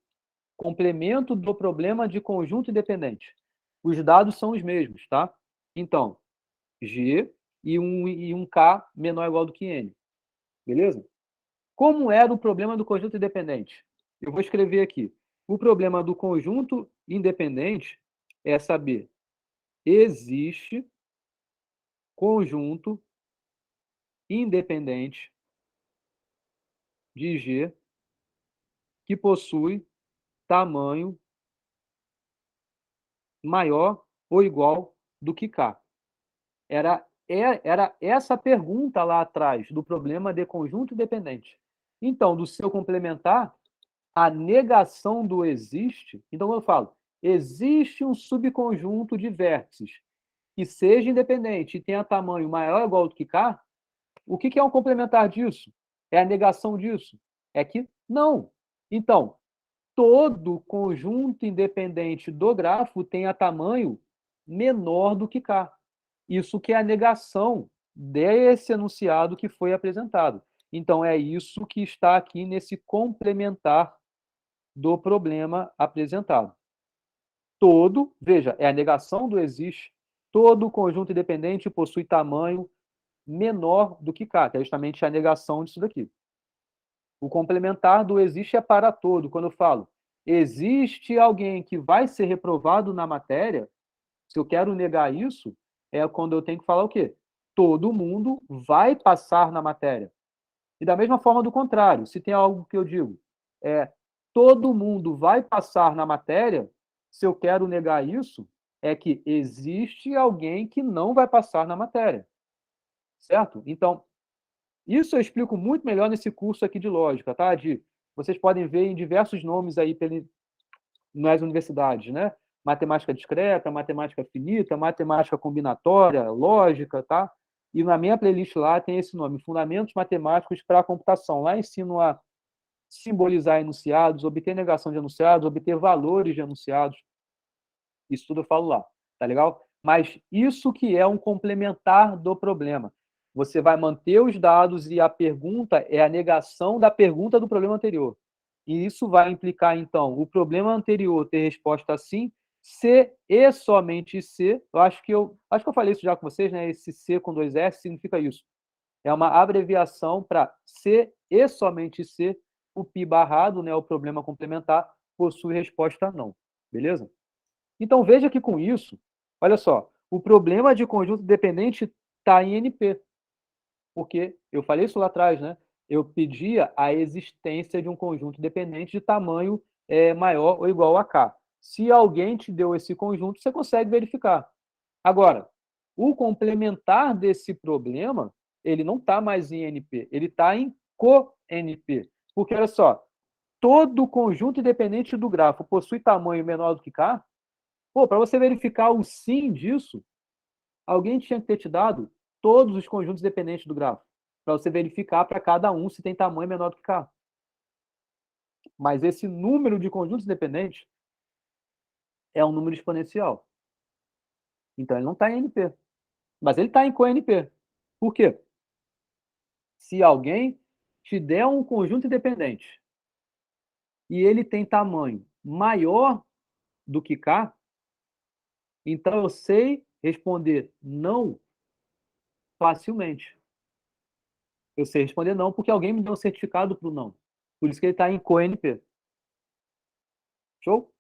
complemento do problema de conjunto independente. Os dados são os mesmos, tá? Então, G e um K menor ou igual do que N. Beleza? Como era o problema do conjunto independente? Eu vou escrever aqui. O problema do conjunto independente é saber existe conjunto independente de G que possui tamanho maior ou igual do que K. Era essa pergunta lá atrás do problema de conjunto independente. Então, do seu complementar, a negação do existe. Então, eu falo, existe um subconjunto de vértices que seja independente e tenha tamanho maior ou igual do que K. O que é um complementar disso? É a negação disso? É que não. Então, todo conjunto independente do grafo tenha tamanho menor do que K. Isso que é a negação desse enunciado que foi apresentado. Então, é isso que está aqui nesse complementar do problema apresentado. Todo, veja, é a negação do existe, todo conjunto independente possui tamanho menor do que K, que é justamente a negação disso daqui. O complementar do existe é para todo. Quando eu falo existe alguém que vai ser reprovado na matéria, se eu quero negar isso, é quando eu tenho que falar o quê? Todo mundo vai passar na matéria. E da mesma forma do contrário, se tem algo que eu digo, todo mundo vai passar na matéria, se eu quero negar isso, é que existe alguém que não vai passar na matéria. Certo? Então, isso eu explico muito melhor nesse curso aqui de lógica, tá? Vocês podem ver em diversos nomes aí nas universidades, né? Matemática discreta, matemática finita, matemática combinatória, lógica, tá? E na minha playlist lá tem esse nome, Fundamentos Matemáticos para a Computação. Lá ensino a simbolizar enunciados, obter negação de enunciados, obter valores de enunciados. Isso tudo eu falo lá, tá legal? Mas isso que é um complementar do problema. Você vai manter os dados e a pergunta é a negação da pergunta do problema anterior. E isso vai implicar, então, o problema anterior ter resposta sim, se e somente se. Acho que eu falei isso já com vocês, né? Esse C com 2 S significa isso. É uma abreviação para se e somente se o pi barrado, né, o problema complementar, possui resposta não. Beleza? Então, veja que com isso, olha só, o problema de conjunto dependente está em NP. Porque eu falei isso lá atrás, né? Eu pedia a existência de um conjunto dependente de tamanho maior ou igual a K. Se alguém te deu esse conjunto, você consegue verificar. Agora, o complementar desse problema, ele não está mais em NP, ele está em co-NP. Porque, olha só, todo conjunto independente do grafo possui tamanho menor do que K. Pô, para você verificar o sim disso, alguém tinha que ter te dado todos os conjuntos dependentes do grafo, para você verificar para cada um se tem tamanho menor do que K. Mas esse número de conjuntos dependentes é um número exponencial. Então, ele não está em NP. Mas ele está em co-NP. Por quê? Se alguém te der um conjunto independente e ele tem tamanho maior do que K, então eu sei responder não facilmente. Eu sei responder não porque alguém me deu um certificado para o não. Por isso que ele está em co-NP. Show?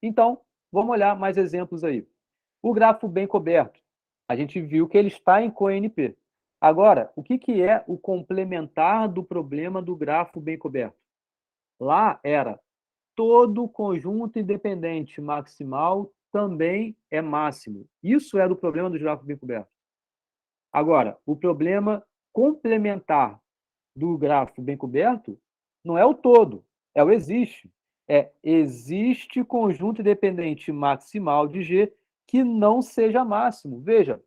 Então, vamos olhar mais exemplos aí. O grafo bem coberto. A gente viu que ele está em co-NP. Agora, o que é o complementar do problema do grafo bem coberto? Lá era todo conjunto independente maximal também é máximo. Isso era o problema do grafo bem coberto. Agora, o problema complementar do grafo bem coberto não é o todo, é o existe. Existe conjunto independente maximal de G que não seja máximo. Veja,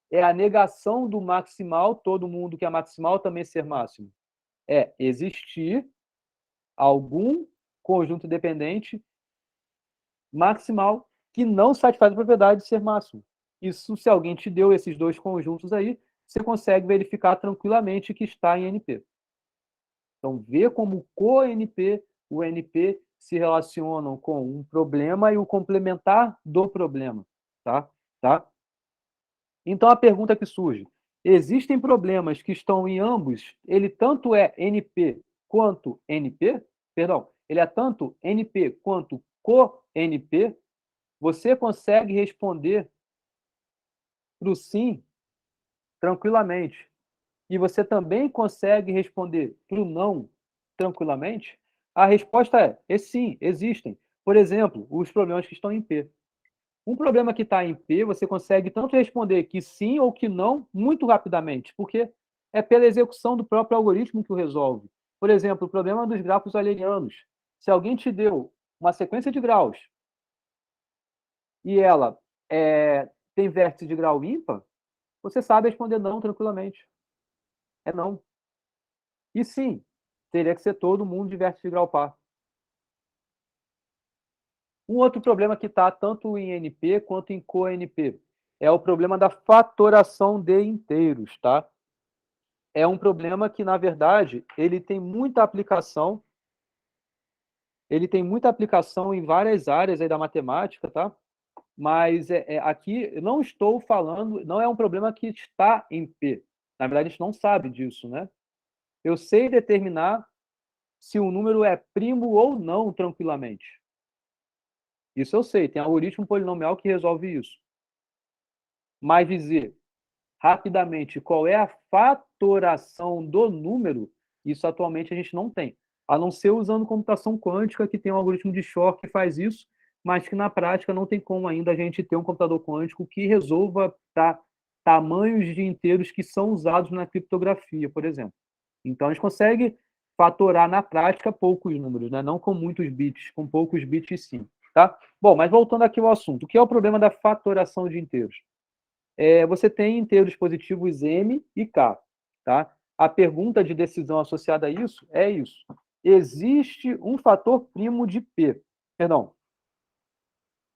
é a negação do maximal, todo mundo que é maximal também ser máximo. É existir algum conjunto independente maximal que não satisfaz a propriedade de ser máximo. Isso, se alguém te deu esses dois conjuntos aí, você consegue verificar tranquilamente que está em NP. Então, vê como co-NP, o NP se relacionam com um problema e o complementar do problema. Tá? Então, a pergunta que surge: existem problemas que estão em ambos, ele tanto é NP quanto NP? Perdão, ele é tanto NP quanto co-NP? Você consegue responder para o sim tranquilamente. E você também consegue responder para o não tranquilamente? A resposta é sim, existem. Por exemplo, os problemas que estão em P. Um problema que está em P, você consegue tanto responder que sim ou que não muito rapidamente, porque é pela execução do próprio algoritmo que o resolve. Por exemplo, o problema dos grafos eulerianos. Se alguém te deu uma sequência de graus e ela tem vértice de grau ímpar, você sabe responder não tranquilamente. É não. E sim, teria que ser todo mundo de vértice de grau par. Um outro problema que está tanto em NP quanto em co-NP é o problema da fatoração de inteiros, tá? É um problema que, na verdade, ele tem muita aplicação em várias áreas aí da matemática, tá? Mas aqui eu não estou falando, não é um problema que está em P. Na verdade, a gente não sabe disso, né? Eu sei determinar se o número é primo ou não tranquilamente. Isso eu sei, tem algoritmo polinomial que resolve isso. Mas dizer rapidamente qual é a fatoração do número, isso atualmente a gente não tem. A não ser usando computação quântica, que tem um algoritmo de Shor que faz isso, mas que na prática não tem como ainda a gente ter um computador quântico que resolva tamanhos de inteiros que são usados na criptografia, por exemplo. Então a gente consegue fatorar na prática poucos números, né? Não com muitos bits, com poucos bits sim. Tá? Bom, mas voltando aqui ao assunto, o que é o problema da fatoração de inteiros? Você tem inteiros positivos M e K. Tá? A pergunta de decisão associada a isso é isso. Existe um fator primo de P. Perdão.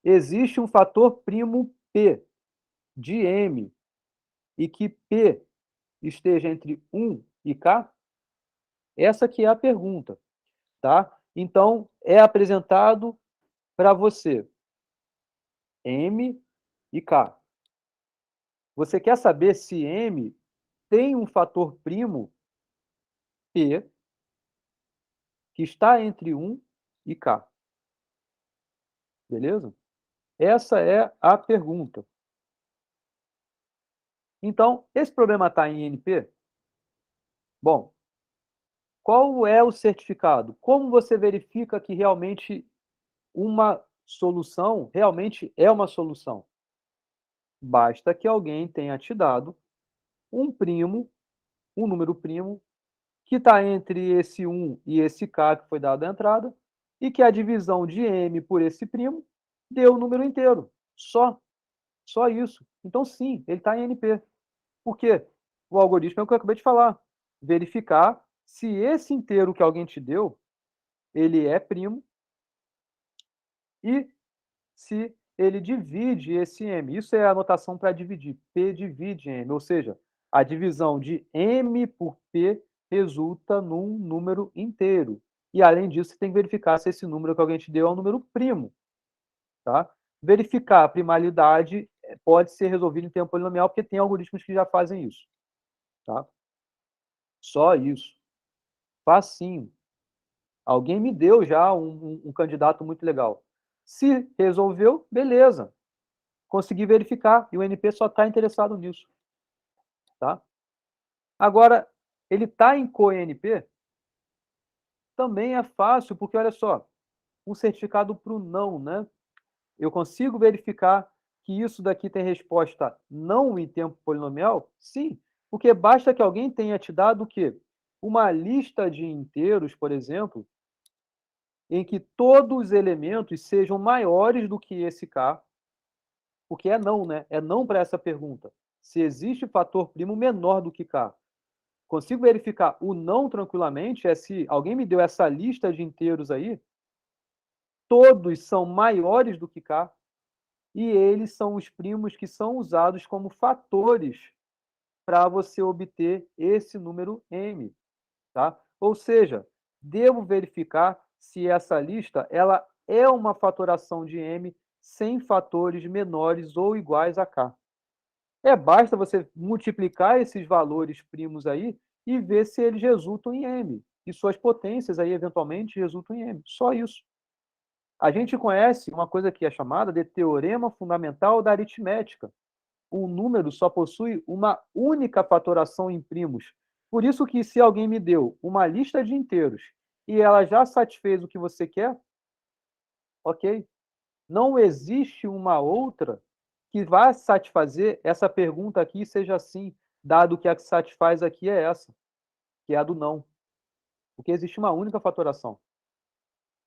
Existe um fator primo P de M e que P esteja entre 1 e K? Essa que é a pergunta. Tá? Então, é apresentado para você M e K. Você quer saber se M tem um fator primo P que está entre 1 e K. Beleza? Essa é a pergunta. Então, esse problema está em NP? Bom, qual é o certificado? Como você verifica que realmente uma solução realmente é uma solução? Basta que alguém tenha te dado um primo, um número primo, que está entre esse 1 e esse K que foi dado à entrada, e que a divisão de M por esse primo deu o número inteiro. Só isso. Então, sim, ele está em NP. Por quê? O algoritmo é o que eu acabei de falar. Verificar se esse inteiro que alguém te deu, ele é primo e se ele divide esse M. Isso é a notação para dividir. P divide M, ou seja, a divisão de M por P resulta num número inteiro. E, além disso, você tem que verificar se esse número que alguém te deu é um número primo. Tá? Verificar a primalidade pode ser resolvido em tempo polinomial, porque tem algoritmos que já fazem isso. Tá? Só isso. Facinho. Alguém me deu já um candidato muito legal. Se resolveu, beleza. Consegui verificar. E o NP só está interessado nisso. Tá? Agora, ele está em CoNP? Também é fácil, porque olha só, um certificado para o não, né? Eu consigo verificar que isso daqui tem resposta não em tempo polinomial? Sim, porque basta que alguém tenha te dado o quê? Uma lista de inteiros, por exemplo, em que todos os elementos sejam maiores do que esse K, porque é não, né? É não para essa pergunta. Se existe fator primo menor do que K. Consigo verificar o não tranquilamente, é se alguém me deu essa lista de inteiros aí, todos são maiores do que K, e eles são os primos que são usados como fatores para você obter esse número M, tá? Ou seja, devo verificar se essa lista ela é uma fatoração de M sem fatores menores ou iguais a K. Basta você multiplicar esses valores primos aí e ver se eles resultam em M. E suas potências aí, eventualmente, resultam em M. Só isso. A gente conhece uma coisa que é chamada de teorema fundamental da aritmética. Um número só possui uma única fatoração em primos. Por isso que se alguém me deu uma lista de inteiros e ela já satisfez o que você quer, ok. Não existe uma outra que vá satisfazer essa pergunta aqui seja assim, dado que a que satisfaz aqui é essa, que é a do não. Porque existe uma única fatoração.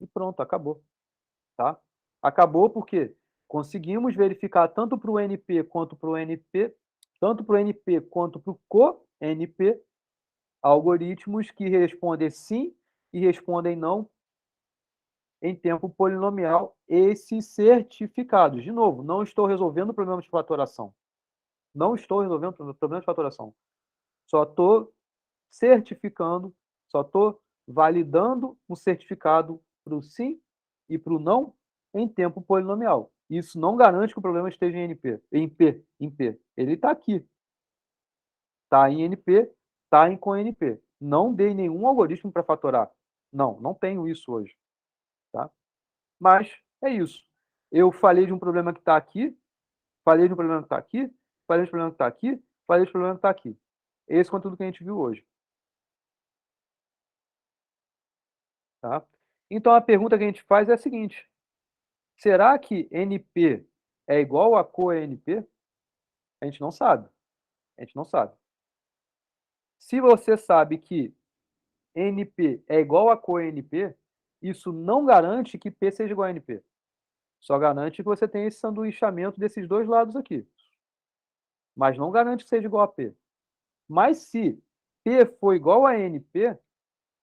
E pronto, acabou. Tá? Acabou porque conseguimos verificar tanto para o NP quanto para o NP, tanto para o NP quanto para o co-NP, algoritmos que respondem sim e respondem não em tempo polinomial esses certificados. De novo, não estou resolvendo o problema de fatoração. Não estou resolvendo o problema de fatoração. Só estou certificando, só estou validando um certificado para o sim e para o não em tempo polinomial. Isso não garante que o problema esteja em NP, em P. Ele está aqui. Está em NP, está em CoNP. Não dei nenhum algoritmo para fatorar. Não tenho isso hoje. Tá? Mas é isso. Eu falei de um problema que está aqui, falei de um problema que está aqui, falei de um problema que está aqui, falei de um problema que está aqui. Esse conteúdo que a gente viu hoje. Tá? Então a pergunta que a gente faz é a seguinte: será que NP é igual a CoNP? A gente não sabe. A gente não sabe. Se você sabe que NP é igual a CoNP, isso não garante que P seja igual a NP. Só garante que você tem esse sanduichamento desses dois lados aqui. Mas não garante que seja igual a P. Mas se P for igual a NP,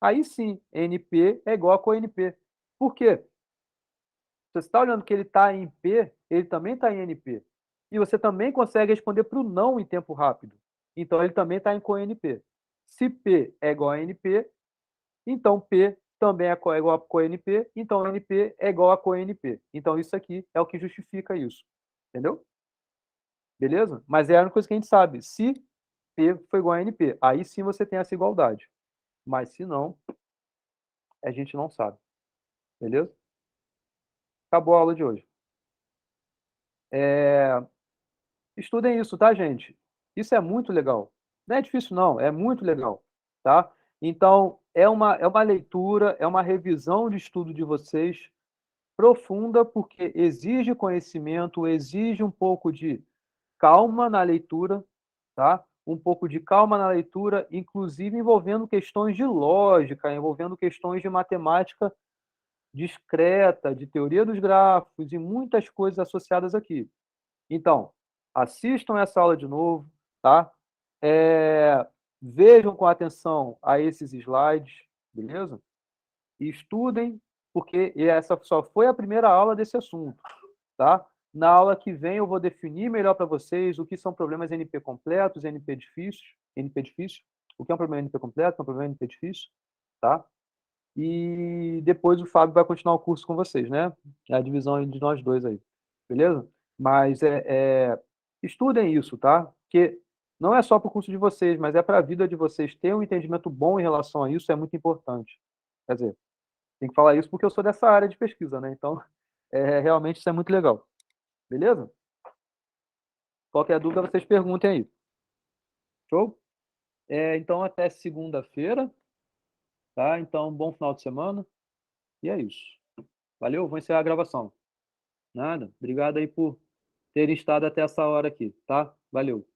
aí sim, NP é igual a CoNP. Por quê? Você está olhando que ele está em P, ele também está em NP. E você também consegue responder para o não em tempo rápido. Então, ele também está em CoNP. Se P é igual a NP, então P também é igual a CoNP, então NP é igual a CoNP. Então, isso aqui é o que justifica isso. Entendeu? Beleza? Mas é a única coisa que a gente sabe. Se P for igual a NP, aí sim você tem essa igualdade. Mas se não, a gente não sabe. Beleza? Acabou a aula de hoje. Estudem isso, tá, gente? Isso é muito legal. Não é difícil, não, é muito legal, tá? Então, é uma leitura, é uma revisão de estudo de vocês profunda, porque exige conhecimento, exige um pouco de calma na leitura, tá? Um pouco de calma na leitura, inclusive envolvendo questões de lógica, envolvendo questões de matemática discreta, de teoria dos gráficos e muitas coisas associadas aqui. Então, assistam essa aula de novo, tá? Vejam com atenção a esses slides, beleza? E estudem, porque essa só foi a primeira aula desse assunto, tá? Na aula que vem eu vou definir melhor para vocês o que são problemas NP completos, NP difícil, o que é um problema NP completo, o que é um problema NP difícil, tá? E depois o Fábio vai continuar o curso com vocês, né? É a divisão de nós dois aí, beleza? Mas estudem isso, tá? Porque não é só para o curso de vocês, mas é para a vida de vocês. Ter um entendimento bom em relação a isso é muito importante. Quer dizer, tem que falar isso porque eu sou dessa área de pesquisa, né? Então, realmente isso é muito legal. Beleza? Qualquer dúvida, vocês perguntem aí. Show? Então, até segunda-feira, tá? Então, bom final de semana. E é isso. Valeu, vou encerrar a gravação. Nada. Obrigado aí por terem estado até essa hora aqui, tá? Valeu.